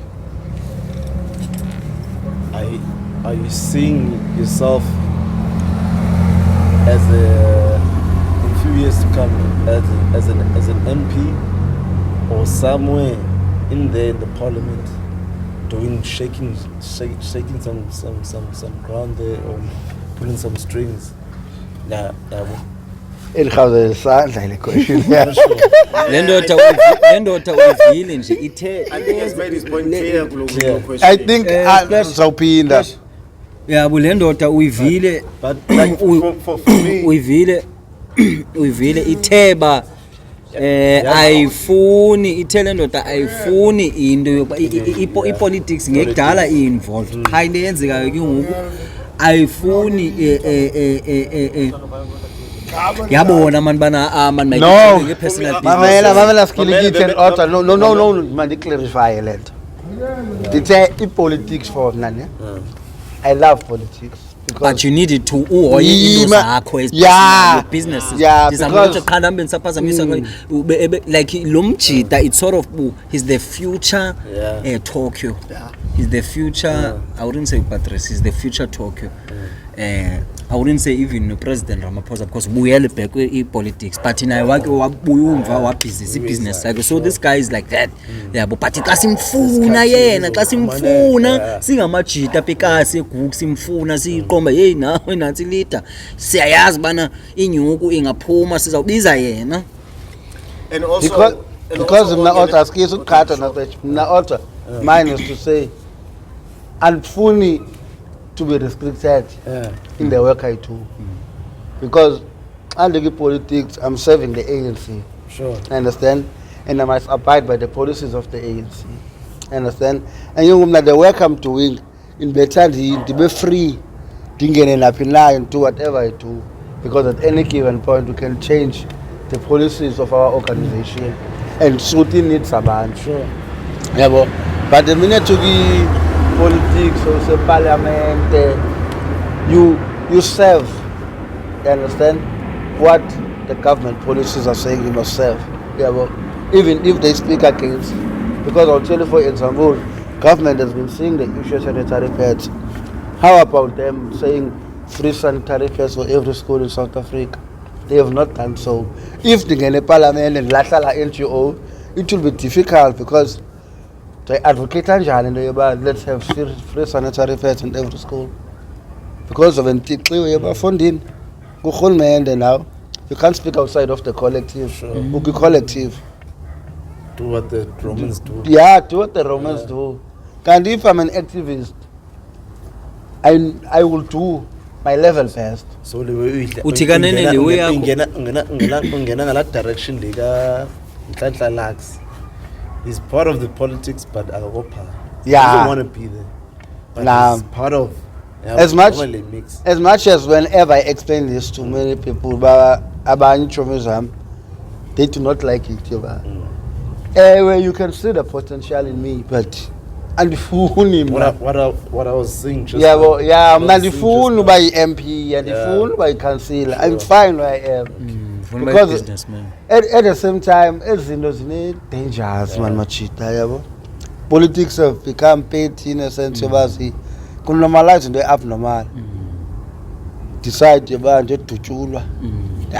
are you seeing yourself as in few years to come as an MP or somewhere in there in the parliament doing shaking some ground there or pulling some strings? Yeah. Isandla le question. Le ndoda uyivile nje ithe. I think he's made his point clear kulo question. I think uzawuphinda. Yabo le ndoda uyivile. But like for me uyivile itheba ayifuni ithele ndoda ayifuni into yokuba ipolitics ngekudala involved qha into yenzekayo ke ngoku ayifuni yabona man bana man my personal business mamela skilikithe and order no man clarify lento dithe ipolitics for nani. I love politics. But you needed to into zakho yeah businesses. Yeah, because like Lumchita, it's sort of he's the future Tokyo. Yeah. He's the future. I wouldn't say Patrice. He's the future Tokyo. I wouldn't say even President Ramaphosa, because we are back in politics. But in our business. So this guy is like that. Yeah, but simfuna yena, simfuna singamajita pekasi guk simfuna siqomba hey nawe nathi leader. Siyayazi bana inyuku ingaphuma sizawubiza yena. And also because mna order skills ukhatha na order mine is to say andifuni to be restricted in the work I do. Because under the politics, I'm serving the ANC. sure. Understand? And I must abide by the policies of the ANC. Understand? And you know the work I'm doing in better to be free, thinking up in line, do whatever I do. Because at any given point we can change the policies of our organization and shooting needs a ban. Sure. Yeah, but the minute to be politics or say parliament, you serve. You understand what the government policies are saying you must serve. Yeah, but even if they speak against, because I'll tell you for example, government has been saying the issue of sanitary pads. How about them saying free sanitary pads for every school in South Africa? They have not done so. If they get a parliament and Lasala NGO, it will be difficult because they advocate let's have free sanitary pads in every school. Because of funding, now you can't speak outside of the collective. Sure. Be collective. Do what the Romans do. Yeah, do what the Romans do. And if I'm an activist, I will do my level best. So the way Uthikanene le way yakho. ungena ngala direction leka Nhlanhla Lux. He's part of the politics but akakopha. He Yeah. doesn't want to be there. but Nah. it's part of. Yeah, As much- normally mix. As much as whenever I explain this to many people, but abanye chomi zam, they do not like it. Well, you can see the potential in me, but andifuni mna. What I was saying just Yeah, now. well, yeah, What I was mna saying ndifuni just uba yi-MP, andifuni uba yi-councillor. I'm Sure. fine where I am. Funa uba Because yi-businessman. at the same time, ezinto zine-dangers, man, machita, yabo. Politics have become petty in a sense yoba kunormalize into abnormal. Decide yoba nje dutshulwa,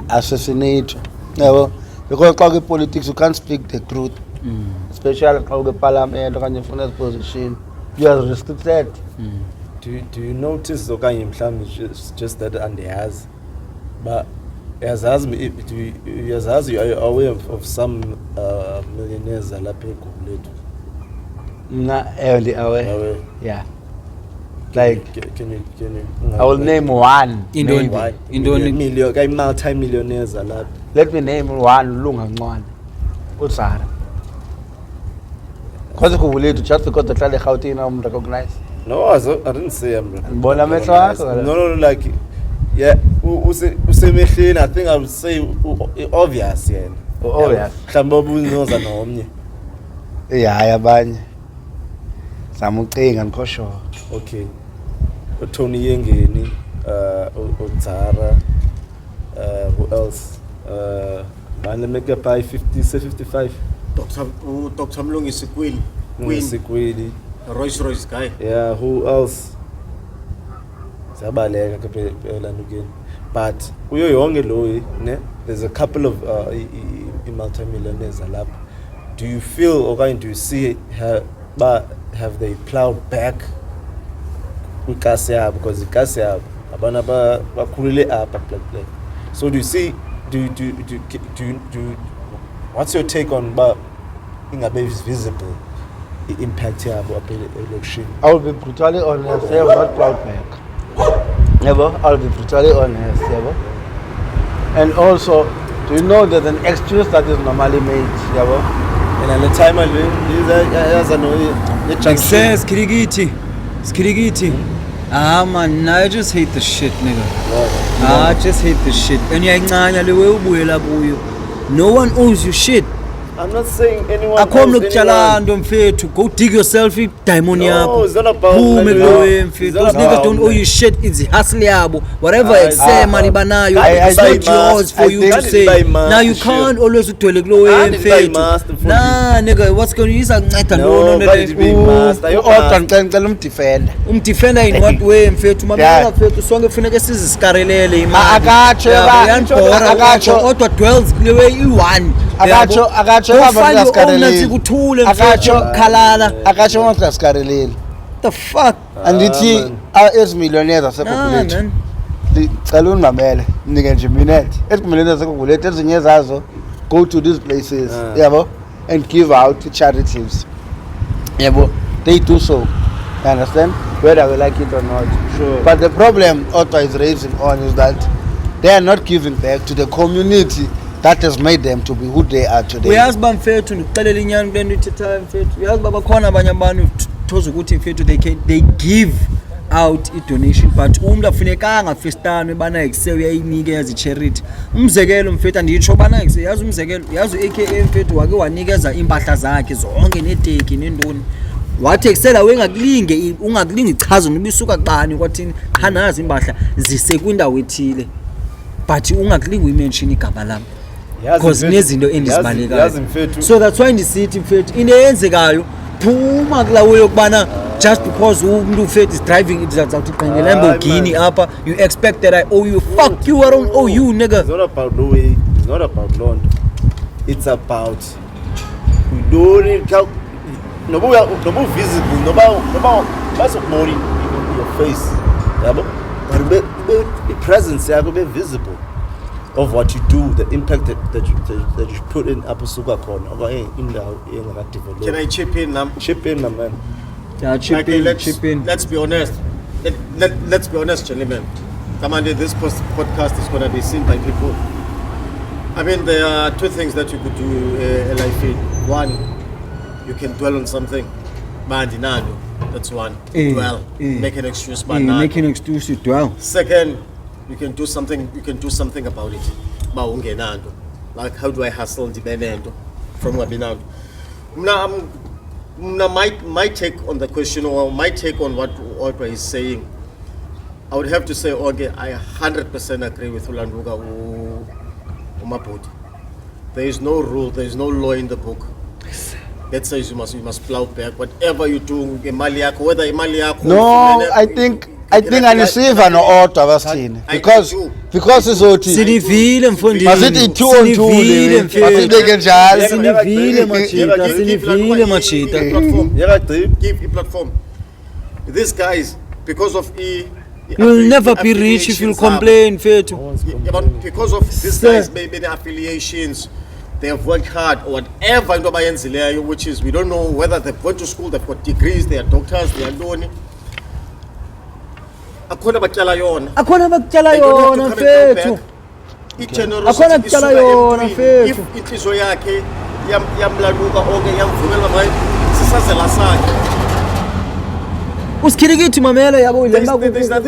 assassinate, yabo. Because xa kwi-politics you can't speak the truth. Especially xa ukwi-parliament okanye ufuna ezi-position. You are restricted. Do you notice okanye mhlawumbe just that andiyazi but yazazi you are aware of some millionaires alapha eGoli lethu? Mna ndi-aware. Aware. Yeah. Like, Can you I will name one. Indoni. why? Indoni. Million kay multi-millionaires alapha. Let me name one lungancwane. uZara. Because kuvulethu just because the eGauteng I'm recognized. No, I didn't say I'm Ngibona amehlo akho. No, like yeah, usemehleni I think I would say obvious yena. Obvious. Mhlawumbe ubunoza nomnye. Yeah, abanye. Samucinga ngikho Okay. Tony Yengeni, Zara, who else? Man, make up by 50, say 55. Dr. Mlungisi Queen, Sikweli. Rolls Royce guy. Yeah, who else? Sabaleka phela again. But uyo yonke lo ne, there's a couple of multi-millionaires alapha. Do you feel or do you see have they plowed back kwikasi yabo because ikasi yabo abana bakhulile apha black. So do you see do what's your take on ingabe visible impact yabo apha Elokshin? I will be brutally honest, I have not plowed back. Never. I'll be brutally honest, never. And also, do you know there's an excuse that is normally made, never? And at the time I Says Skirigiti. Ah man, I just hate the shit, nigga. I just hate the shit. And uyayincanya le way ubuyela kuyo. No one owes you shit. I'm not saying anyone Akho owes nokutshala anyone. nto mfethu. Go dig yourself i-diamond No, yakho. it's not about Phume money. kuwe It's mfethu. not Those niggas about don't owe money. you shit. It's hustle yabo. Whatever I- exema banayo, I- it's I not think- yours for I you think- to I didn't say. buy master Now you shit. can't always udwele kulo way I didn't buy mfethu. master for Nah nigga, what's going to iza kunceda No, but it be master. Your Kodwa master. ngicela umdefender. umdefender in what way mfethu mamela Yeah. mfethu sonke kufuneka sizikarelele imali Akatsho Yabo, ba- uyanibhora akatsho- kodwa dwells kule way i-1 Akatsho Go eba find your own ngasikareleli. nathi kuthule Akatsho- mfethu khalala Akatsho ngasikareleli. the fuck Andithi ezi millionaires nah asekhulethu. man Ngicela unimamele nike nje minute. Ezi millionaires asekhulethu ezinye zazo go to these places, yabo, and give out to charities. Yabo, they do so. You understand? Whether we like it or not. Sure. But the problem Otto is raising on is that they are not giving back to the community that has made them to be who they are today. uyazi uba mfethu ndikuxelela inyani kule nto ithethayo mfethu uyazi uba bakhona abanye abantu thoza ukuthi mfethu they give out i-donation but umntu afunekanga festano ebana ekuse uyayinikeza i-charity umzekelo mfethu anditsho ubana ekuse yazi umzekelo yazi u-aka mfethu wake wanikeza iimpahla zakhe zonke neeteki neentoni wathi ekusela ungakulingi ichaza noba isuka kubani kwathini qha nazi iimpahla zise kwindawo ethile but ungakulingi uyimenshini igama lam because nezinto endizibalekayo so that's why ndisithi mfethu into eyenzekayo phuma kula way yokubana just because umuntu mfethu is driving izawuthi qenge Lamborghini apha you expect that I owe you fuck you I don't owe you nigga. It's not about the way, it's not about London. It's about we don't no visible, no basokubona your face. Yabo? But the presence yakho be visible of what you do, the impact that you put in apasuka khona okanye indawo engaka develop. Can I chip in now? Chip in, my man? Yeah, chip in. Let's be honest. Let's be honest, gentlemen. Come on, this podcast is going to be seen by people. I mean, there are two things that you could do, LIF. One, you can dwell on something. Bandinado. That's one. Dwell. Make an excuse, but Make an excuse to dwell. second, you can do something. You can do something about it. Baungenando. Like, how do I hustle the benendo from Wabinando? Now, my take on the question, or my take on what Oprah is saying, I would have to say, okay, I 100% agree with Ulanduga Umapoti. There is no rule, there is no law in the book that says you must plow back. Whatever you do, whether Imaliako. No, I think I receive an order abasthini because izothi Sinivile mfundisi. masithi 2 on 2 masibeke njalo Sinivile machita, sinivile machita. Give a platform. These guys, because of You'll never be rich if you complain, Fetu. Because of these guys, maybe the affiliations, they have worked hard or whatever, which is, we don't know whether they've gone to school, they've got degrees, they are doctors, they are doing. Akhona batyala yona Fetu. Akhona kutyala yona Fetu. If inhliziyo yakhe yamlaluka oke yamvumela manje sisazela sakhe. Usikhilikithi mamela yabo le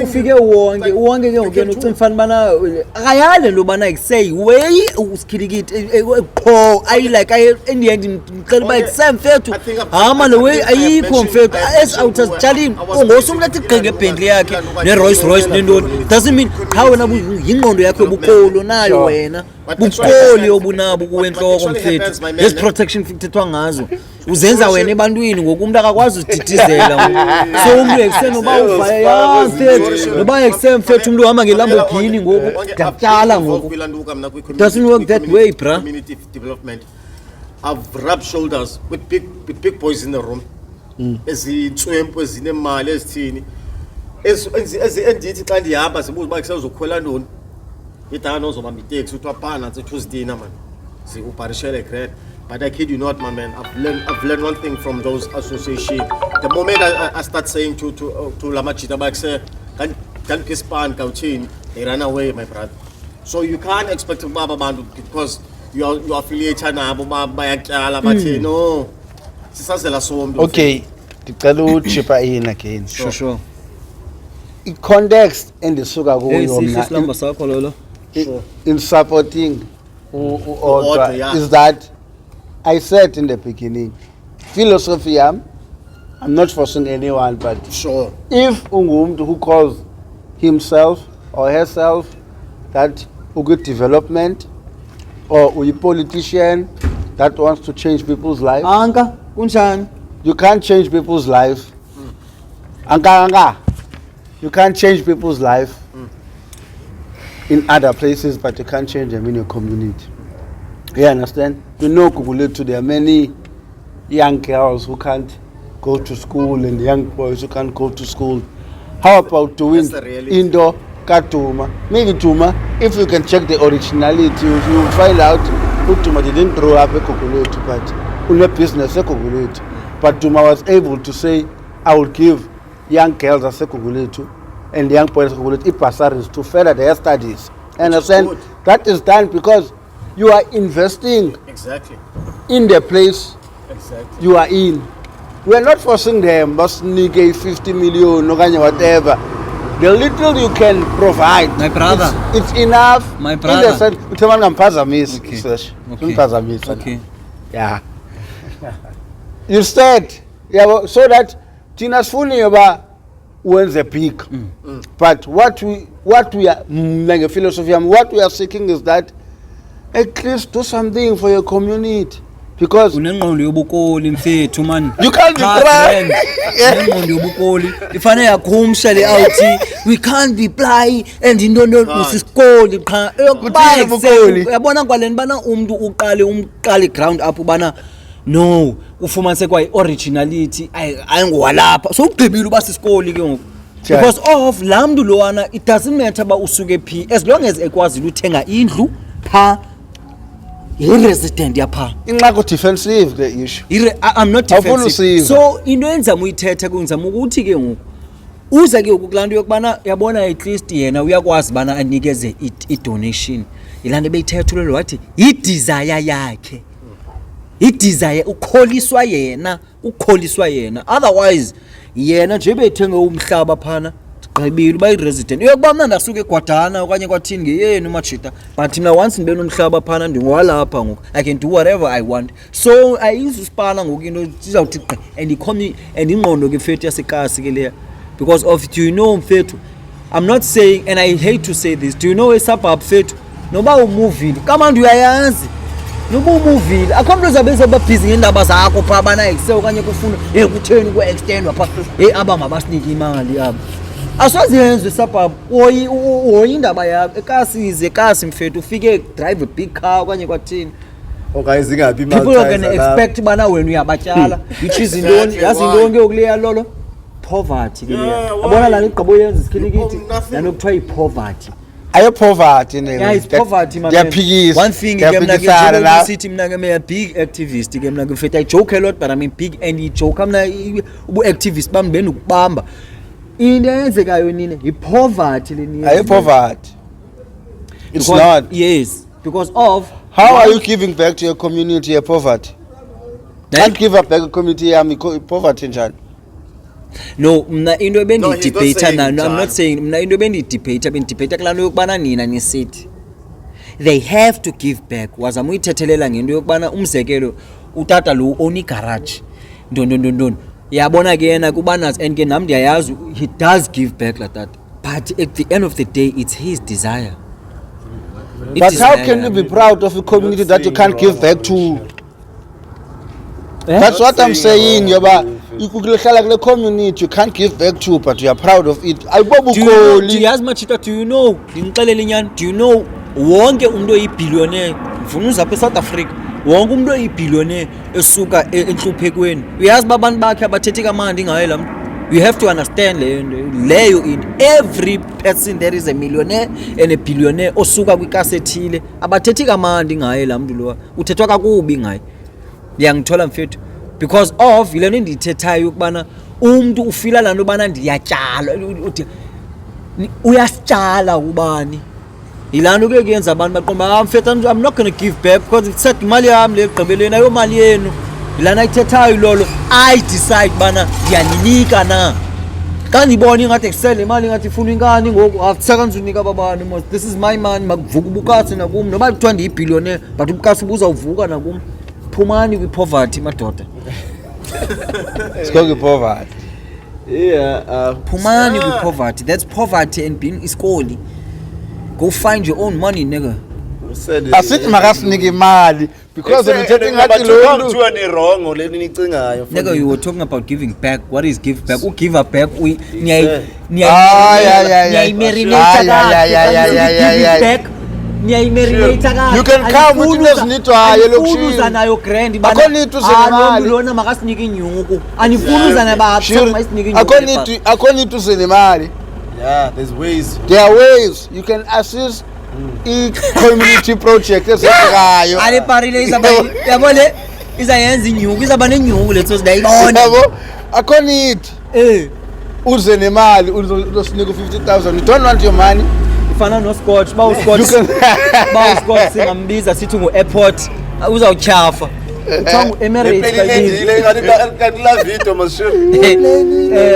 ufike wonke ke ngokena ucimfana bana akayale lo bana say way usikhilikithi qho I like I in the end ngicela ba exam Fetu hama lo way ayikho Fetu as out as Charlie ngosumlethe igqeke ebhendle yakhe ne Rolls Royce nendoni doesn't mean cha wena yingqondo yakho yobukolo nayo wena bukoli obunabo kuwenhloko Mfethu this protection kuthethwa ngazo uzenza wena ebantwini ngoku umuntu akakwazi udidizela so umuntu ekseni uba uvaya Mfethu noba ekseni Mfethu umuntu uhamba ngeLamborghini ngoku ndatyala ngoku doesn't work that way bra. Community development. I've rubbed shoulders with big boys in the room ezitswempu ezinemali ezithini endithi xa ndihamba zibuza uba kusezokhwela ntoni idana ozobamba iteksi uthiwa phana Tuesday man zikuparishele grade. But I kid you not, my man. I've learned one thing from those associations. The moment I start saying to Lamachita back say, can't piss pan couchin, they run away, my brother. So you can't expect Baba Bandu because you are affiliated now, no. Okay, ndicela uchipa in again. Sure. In context endisuka kuyo Isilamba sakho lolo. in supporting order, yeah. is that I said in the beginning, philosophy I'm not forcing anyone, but Sure. if ungumuntu who calls himself or herself that good development or a politician that wants to change people's lives, Anka kunjani? you can't change people's life. Anka. You can't change people's life in other places, but you can't change them in your community. You understand? You know, Kukuletu, there are many young girls who can't go to school and young boys who can't go to school. How about doing That's the reality. indoor Katuma? Maybe Tuma, if you can check the originality, you will find out Tuma didn't grow up a Kukuletu, but in a business a Kukuletu. But Tuma was able to say, I will give young girls a Kukuletu and young boys a Kukuletu bursaries to further their studies. Understand? good. That is done because you are investing Exactly. in the place Exactly. you are in. We are not forcing them, must nigga 50 million, no whatever. The little you can provide, My brother. it's enough. My In brother. the sense, Okay. yeah. You said, yeah, so that Tina's fully about when's the peak. But what we are like a philosophy, what we are seeking is that at least do something for your community. Because Unengqondo yobukoli Mfethu man. you can't be crying. Unengqondo yobukoli. Ifana yakhumsha le out. We can't be blind and indondo usisikoli cha. Ubukoli. Uyabona kwaleni bana umuntu uqale ground up bana no ufumanise kwa originality ayingowalapha. So ugqibile uba sisikoli ke ngoku. Because of lamntu lowana it doesn't matter ba usuke phi as long as ekwazi uthenga indlu pha resident yapha. Inxako defensive the issue. I'm not Awufuna defensive. usiza. So into enzama uyithetha kungizama ukuthi ke ngoku uza ke ukulanto yokubana yabona at least yena uyakwazi bana anikeze i donation. Ilanto beyithethulelo wathi i desire yakhe. i-desire ukholiswa yena otherwise yena nje bethenge umhlaba phana gqibile bayi-resident uyokuba mna ndasuke egwadana okanye kwathini ngeyeni umajita but mna once ndibe nomhlaba phana ndingowalapha ngoku I can do whatever I want so ayizusipana ngoku into izawuthi gqi and ingqondo ke fethu yasekasi ke leya because of do you know mfethu I'm not saying and I hate to say this do you know esabhabhu fethu noba umuvile kamandi uyayazi noba umuvile akho mntu zabe babhizi ngeendaba zakho phaa banayise okanye kufuna kutheni kwe-extendwa phaa aba mabasinike imali aba asoziyenza esabhabhu hoyi indaba yakho ekasi mfethu ufike drive a big car okanye kwathini okanye zingaphi imali people are gonna expect bana wena uyabatyala which is intoni yazi intoni ke ukuleya lolo poverty ke leya abona lana igqibo yenza isikilikithi lana kuthiwa yi-poverty ayo poverty yeah it's poverty my yaphikisa one thing ke mna ke city mna ke me a big activist ke mna ke mfethu I joke a lot but I mean big and I joke mna ubu activist bami benukubamba into eyenzekayo nini i-poverty leni ayo poverty it's not yes because of how are you giving back to your community your poverty can't give up back to community yami poverty njani no mna into ebendidebate No, no I'm not saying mna into bendidebate kulaa yokubana nina nisithi they have to give back wazama uyithethelela ngento yokubana umzekelo utata lo onigarage ndondondondoni yabona ke yena kubanazi and ke nam ndiyayazi he does give back like that but at the end of the day it's his desire but how can you be proud of a community that you can't give back to that's what I'm saying yoba ikuhlala kule community you can't give back to but you are proud of it ayibobukholi yazi machita do you know ngixelele inyani do you know wonke umuntu oyibillionaire ufuna uzapha eSouth Africa wonke umuntu oyibillionaire esuka enhluphekweni uyazi babantu bakhe abathethi kamandi ngaye la muntu you have to understand leyo into every person there is a millionaire and a billionaire osuka kwikasethile abathethi kamandi ngaye la muntu lo uthethwa kakubi ngaye ngiyangithola mfethu because of ile nto endiyithethayo ukubana umuntu ufila laa nto ubana ndiyatyala uyasityala ubani yilaa nto ke kuyenza abantu baqomba mfethu I'm not going to give back because said imali yami le gqibeleni ayomali yenu yilaa nto ayithethayo lolo I decide ubana ndiyaninika na xa ndibona ingathi kusele imali ingathi ifuna inkani ngoku akusakanzunika babani mos this is my money makuvuka ubukasi nakum noba kuthiwa ndiyibillionaire but ubukasi ubuzawuvuka nakum phumani kwi-poverty madoda it's called poverty yeah phumani kwi-poverty that's poverty and being isikoli go find your own money nigga asithi makasinike imali because nithethe ngathi lo nto kuthiwa ni wrong leni nicingayo nigga you were talking about giving back what is give back give back you can come with into zinitwaye Elokshin nayo grand akho nithu zenemali lona makasinike inyuku anifuna uzana basinike inyuku akho nithu zenemali yeah there are ways you can assist i-community project ezenzekayo ale parile izaba yabole izayenza inyuku izaba nenyuku letho sidayibona yabo akho nithi uze nemali uzosinika 50,000 you don't want your money fana no scotch ba scotch singambiza sithi ngu-airport uzawutyhafa kuthiwa ngu-Emirates la video masure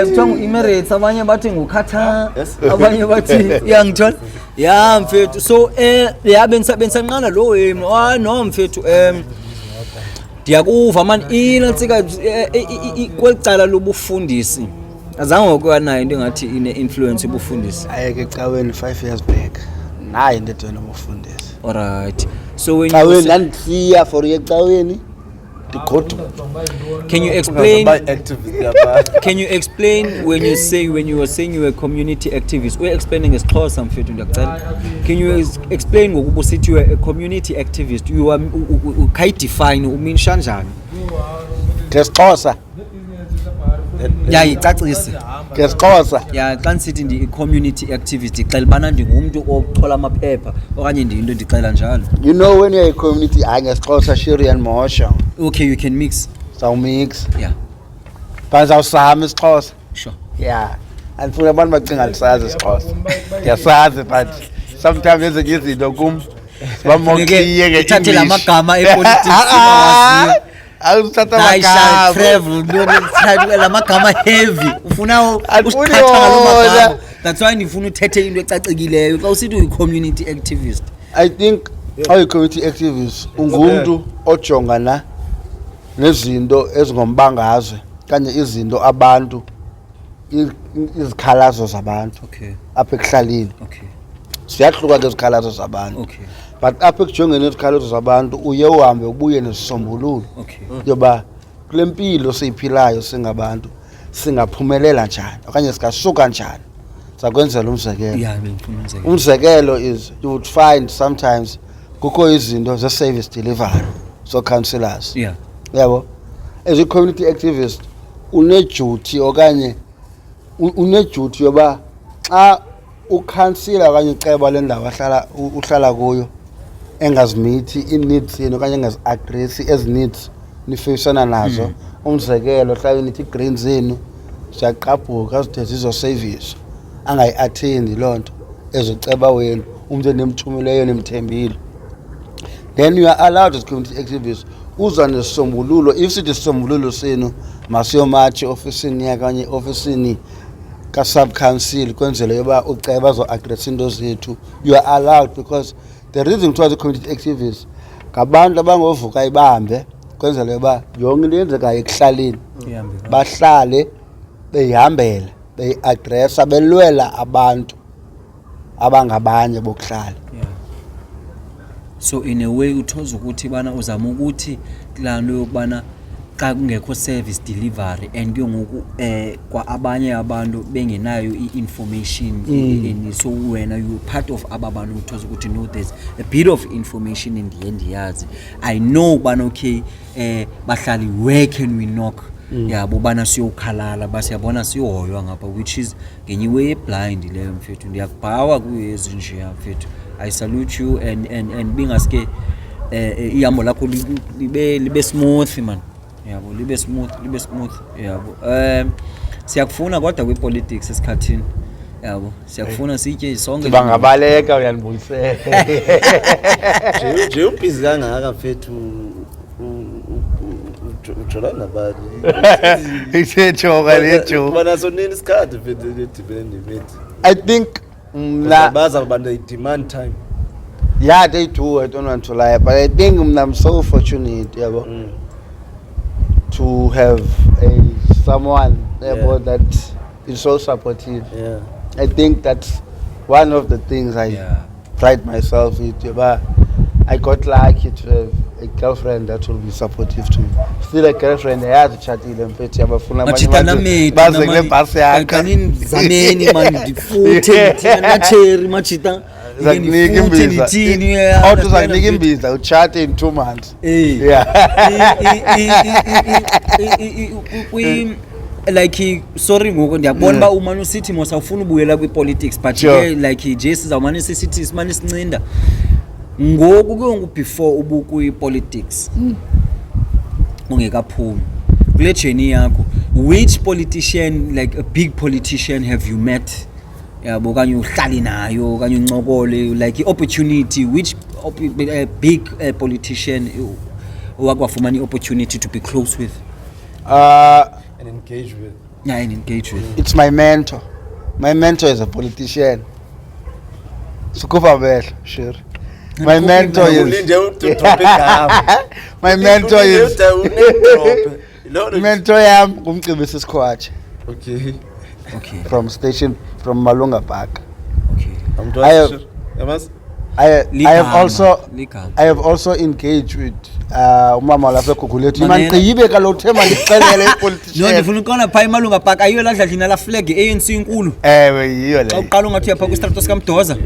kuthiwa ngu-Emirates abanye bathi ngu-Qatar abanye bathi yangithola ya mfethu so ya bendisanqanda lo no mfethu ndiyakuva mani inatsika kweli cala lobufundisi azange ngokwanayo into engathi ine-influence yobufundisi ayeke ecaweni 5 years back naye into edwena obufundisi alright so when caweni ndandisiya for ecaweni ndigoduka can you explain when you were saying you were a community activist we're explaining ngesixhosa mfethu ndiyakucela can you explain ngokuba usithi you are a community activist you are ukayidefine uminsha njani ngesixhosa yayicacise ngesixhosa ya xa ndisithi ndi-community activist ndixela ubana ndingumntu oxhola amaphepha okanye ndiyinto ndixela njalo you know when you're a community ngesixhosa shirian mohosha okay you can mix sawumix yeah but zawusama isixhosa sure yeah andifuna abantu bacinga ndisazi isixhosa ndiyasazi but sometimes ezinye izinto kum ithathe la magama epolitics awusithatha I shall amagama travel lamagama heavy ufuna Andifuni usithatha ngaloo wona. magama. That's why ndifuna uthethe into ecacekileyo xa usithi uyi-community activist. I think ayi-community activist ungumuntu ojongana nezinto ezingombangazwe kanye izinto abantu izikhalazo zabantu Okay. apha ekuhlaleni Okay. siyahluka ke izikhalazo zabantu Okay. but apha ekujongeni izikhalazo zabantu uye uhambe ubuye nesisombululo Okay. yoba kule mpilo siyiphilayo singabantu singaphumelela njani okanye singasuka njani sakwenzela umzekelo. Yeah, bengifuna umzekelo. Umzekelo is you would find sometimes kukho izinto ze-service delivery so councillors Yeah. yabo as a community activist une-duty okanye une-duty yoba xa ukhansila okanye uceba le ndawo uhlala kuyo engazimithi ii-needs yenu okanye engazi-adresi ezi needs nifeyisana nazo. Umzekelo hlawumbi nithi ii-green zenu ziyaqabhuka zide zizoseyiviswa angayi-athendi loo nto ezoceba wenu umntu enemthumileyo nemthembile, then you are allowed as community activists uza nesisombululo. If sithi isisombululo senu masiyomatshi ofisini yakanye ofisini ka-subcouncil kwenzele yoba uceba zo-adress into zethu, you are allowed because the reason kuthiwa zi-community activists ngabantu abangovuka ibahambe kwenzele yoba yonke into yenzekayo ekuhlaleni bahlale beyihambela beyi-adressa belwela abantu abangabanye bokuhlala. Yeah. So in a way uthoza ukuthi bana uzama ukuthi laa nto yokubana xa kungekho service delivery and ke ngoku kwa abanye abantu bengenayo i-information so wena you part of aba bantu uthoza ukuthi no there's a bit of information endiye ndiyazi. I know bana okay bahlali where can we knock yabo bana siyokhalala basiyabona siyohoywa ngapha which is ngenye way eblind leyo mfethu ndiyakubhawa kuyo ezinjeya mfethu. I salute you and bingaske ihambo lakho libe smooth man yabo libe smooth yabo. Siyakufuna kodwa kwi-politics esikhathini yabo siyakufuna sitye sonke Bangabaleka uyanibuyisela nje ubhizi kangaka mfethu ujola nabani isejoka lejo. bana sonini isikhathi mfethu edibene nemethi. I think baza abantu i-demand time. yeah they do, I don't want to lie, but I think I'm so fortunate yabo to have someone that is so supportive. Yeah. I think that's one of the things I pride myself with. But I got lucky to have a girlfriend that will be supportive to me. Still a girlfriend ayazitshatile mfethu yabafuna machitana methi baze kule bhasi yakhe kanini zameni man ndifuthe thina nacheri machita zakunika imbiza auto zakunika imbiza uchate in 2 months. Like sorry ngoku ndiyabona ba umane usithi mos awufuna ubuyela kwi-politics but like nje sizawumane sisithi simane sincinda ngoku ke ngoku before ubukwi-politics ungekaphumi kule journey yakho which politician like a big politician have you met yabo okanye uhlali nayo okanye uncokole like i-opportunity which big politician wakwafumana i-opportunity to be close with And engage with. yeah and engage with? It's my mentor. My mentor is a politician. Sukufa Bell, sure. My mentor is my mentor is mentor yam ngumcebisi Sikhwatshe. Okay. Okay. From Malunga Park. Okay. I have also engaged with umama lapha eGugulethu imaniqiyibe kaloku thema ndicelele no ndifuna ukona pha eMalunga Park ayiyo la dladlina la flag ANC inkulu. Ewe yiyo le. Xa uqala ungathi uyapha kwistratos kaMdoza.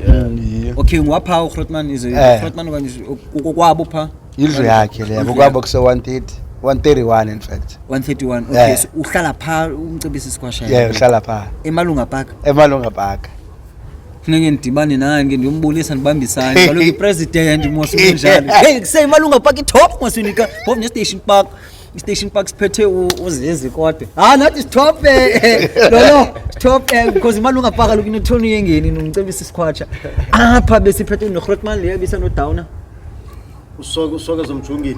Okay ngwapha uGrotman is uGrotman okanye ukokwabo pha. Yindlu yakhe le yabokwabo kuse 131 in fact. 131. Okay so uhlala pha umcebisi Sikhwatshe. Yeah uhlala pha eMalunga Park. eMalunga Park. Funeke ndibane naye ngiyombulisa ndibambisane kaloku ipresident mosunjalo hey kusey Malunga Park itop masunika phofu ne-station park i-station park siphethe uzezi kodwa nathi stop no stop because Malunga Park kaloku inothoni yengeni nomcebisi Sikhwatshe apha besiphethe noGrotman leyo bisanodowner usongeza umjongile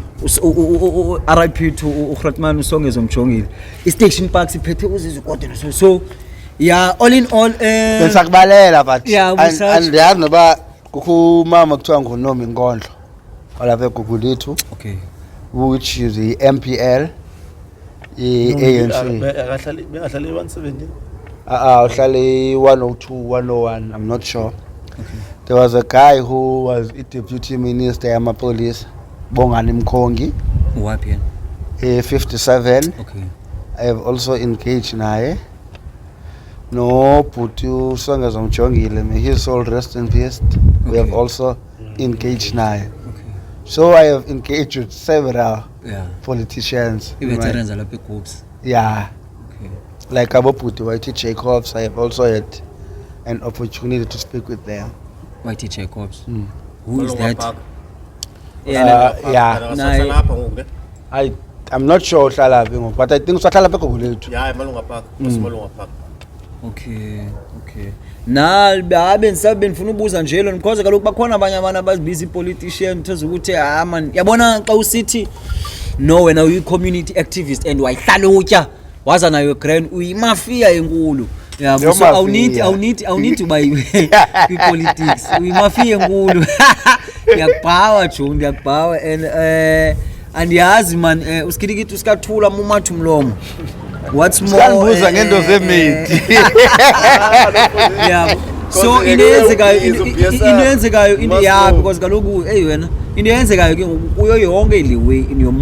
RIP to uGrotman usongeza umjongile i-station park siphethe uzizwe kodwa so yeah all in all bensakubalela but Yeah, andiyazi noba kukho umama kuthiwa nguNomi Nkondlo olapha eGugulethu okay which is i-MPL i-ANC bengahlali 117 uhlala i-102 101 I'm not sure. There was a guy who was a deputy minister yamapolisa Bongani Mkhongi waphi 57. okay I have also engaged naye no bhuti usongeza umjongile, may his soul rest in peace. We have also engaged naye. okay So I have engaged with several yeah politicians. i-veterans alapha eGoops Yeah, okay like abobhuti Whitey Jacobs. I have also had an opportunity to speak with them. Whitey Jacobs Mm. who is that Yeah, lapha ngoku ne I'm not sure uhlala phi ngoku, but I think usahlala pha eGugulethu. ya emalunga park usimalunga park okay abe ndisabe ndifuna ubuza njelo because kaloku bakhona abanye abantu abazibiza i-politician thoza ukuthi man yabona xa usithi no wena uyi-community activist and wayihlalutya waza nayo grand uyimafia enkulu yabo so awunithi uba kwi-politics uyimafia enkulu ndiyakubhawa John ndiyakubhawa and andiyazi man usikilikithi usikathula mumathu umlomo what's more Sikandibuza ngento zemedi. yeah so inenzekayo yeah because kaloku hey wena into yenzekayo ke kuyo yonke le way in your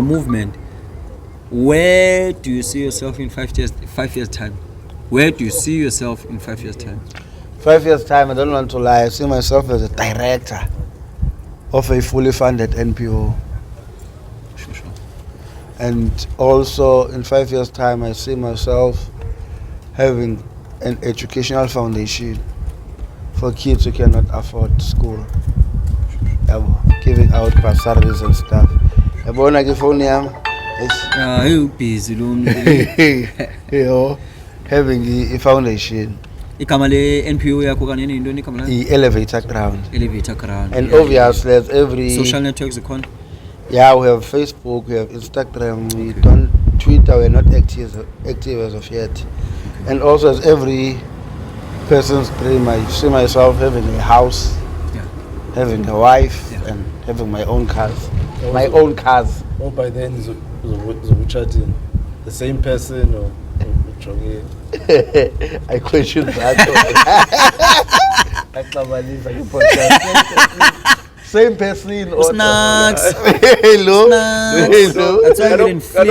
movement where do you see yourself in 5 years time? Where do you see yourself in 5 years time? 5 years time, I don't want to lie, I see myself as a director of a fully funded NPO. Sure. And also in 5 years time, I see myself having an educational foundation for kids who cannot afford school, giving out bursaries and stuff. Yabona ke phone yami, You busy lo having a foundation, igama le NPO yakho kanye nento igama la the elevator ground. elevator ground And obviously, there's every social networks ikhona yeah, we have Facebook, we have Instagram, we don't Twitter, we're not active as of yet. And also as every person's dream, I see myself having a house, yeah having a wife, Yeah. and having my own cars. My own cars. or by then chatting the same person or ujonge I question that. Same person or snacks hello. that's why you didn't flip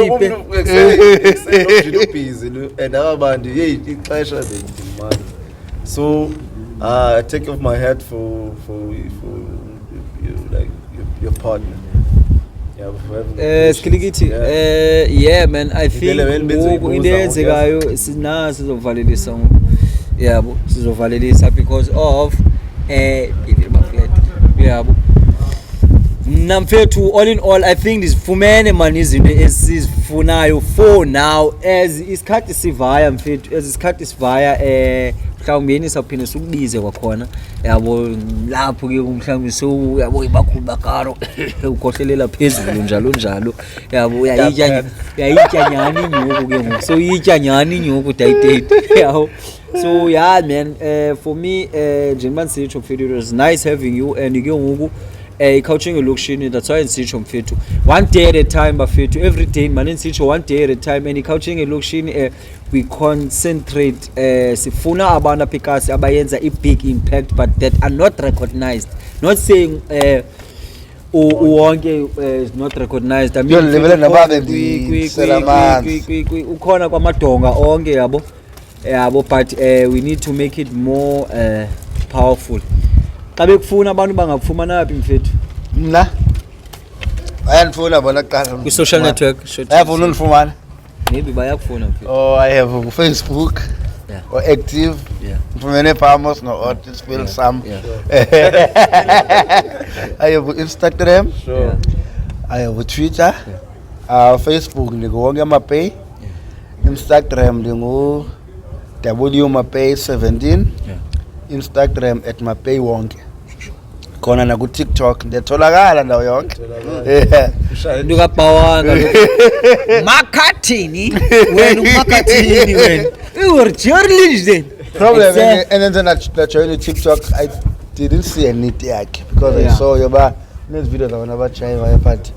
it busy and abantu hey ixesha ndimani so I take off my hat for you, like your partner. Yeah, for having Skilikithi yeah man I think ngoku into eyenzekayo sizovalelisa yabo sizovalelisa because of yabo mfethu all in all I think ndizifumene man izinto esizifunayo for now as isikhathi sivaya mfethu as isikhathi sivaya mhlawumbe sawuphinde sikubize kwakhona yabo lapho ke mhlawumbe so yabo ibakhulu bakaro ukhohlelela phezulu njalo yabo uyayitya nyani inyuku ke ngoku so uyitya nyani inyuku date yabo so yeah man for me njengoba nisitsho mfethu it was nice having you and ke ngoku coaching Elokshin, that's why nsitsho mfethu one day at a time bafethu every day manje nsitsho one day at a time and coaching Elokshin we concentrate sifuna abantu apikasi abayenza a big impact but that are not recognized, not saying Wonke is not recognized. I mean ukhona kwamadonga onke yabo but we need to make it more powerful. Xa bekufuna abantu bangakufumana naphi mfethu? Mna bayandifuna bona kuqala Ku social network bayafuna undifumana, maybe bayakufuna mfethu. oh I have Facebook, Yeah. or active, Yeah. mfumene Pamos no Otis Spill some. Yeah. I have Instagram, sure. I have Twitter, Facebook ndingu Wonke Mapeyi, Instagram ndingu Mapeyi 17, Yeah. Instagram @Mapeyi Wonke. khona naku-TikTok ndiyatholakala ndawo yonke. Yeah. Into kabhawanga marketing wena umarketing wena you're journalist then Problem and then I joined TikTok I didn't see a need yakhe because I saw yoba these videos abantu abajayiva but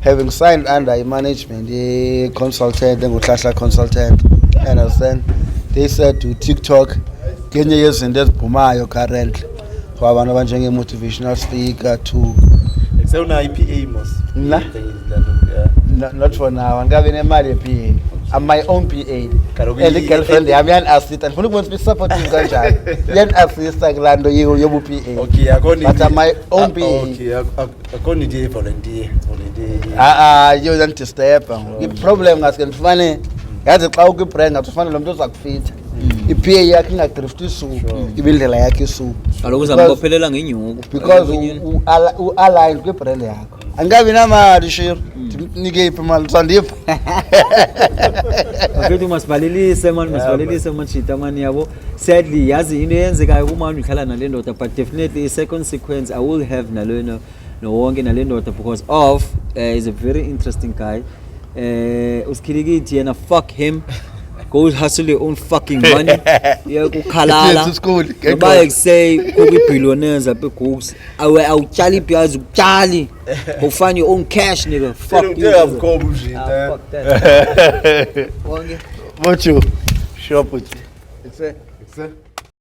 having signed under a management a consultant enguhlahla consultant and understand they said to TikTok ngenye yezinto eziphumayo currently for abantu abanjenge-motivational speaker to Sewuna IPA mos. Nah. Not for now. Angabe nemali ye-PA. I'm my own PA. And the girlfriend yami yan-assista. Ngifuna ukubona ukuthi supporting kanjani. Yan-assista kulando yobu PA. Okay, But I'm my own PA. Okay, akoni di volunteer. You don't disturb. The problem ngaske ngifane yazi xa ukwi-brand ngathufane lo muntu ozakufitha. I-PA yakhe ingadrift isuku. Ibindlela yakhe isuku. kaloku uzambophelela ngenyuku Because u-align kwi-brand yakho. Angabi namali shiro. Ndinike iphi imali sandiva. Afethu masibalelise man shita man yabo. Sadly yazi into eyenzekayo uma uhlala nale ndoda but definitely a second sequence I will have nalona no Wonke nale ndoda because of is a very interesting guy. Uskilikithi yena fuck him. Go hustle your own fucking money. Yeah, go khalala. Nobody say go be billionaires up goes. I'll charlie piazu charlie. Go find your own cash nigga. Fuck you. Fuck that. What you? Shop with you. It's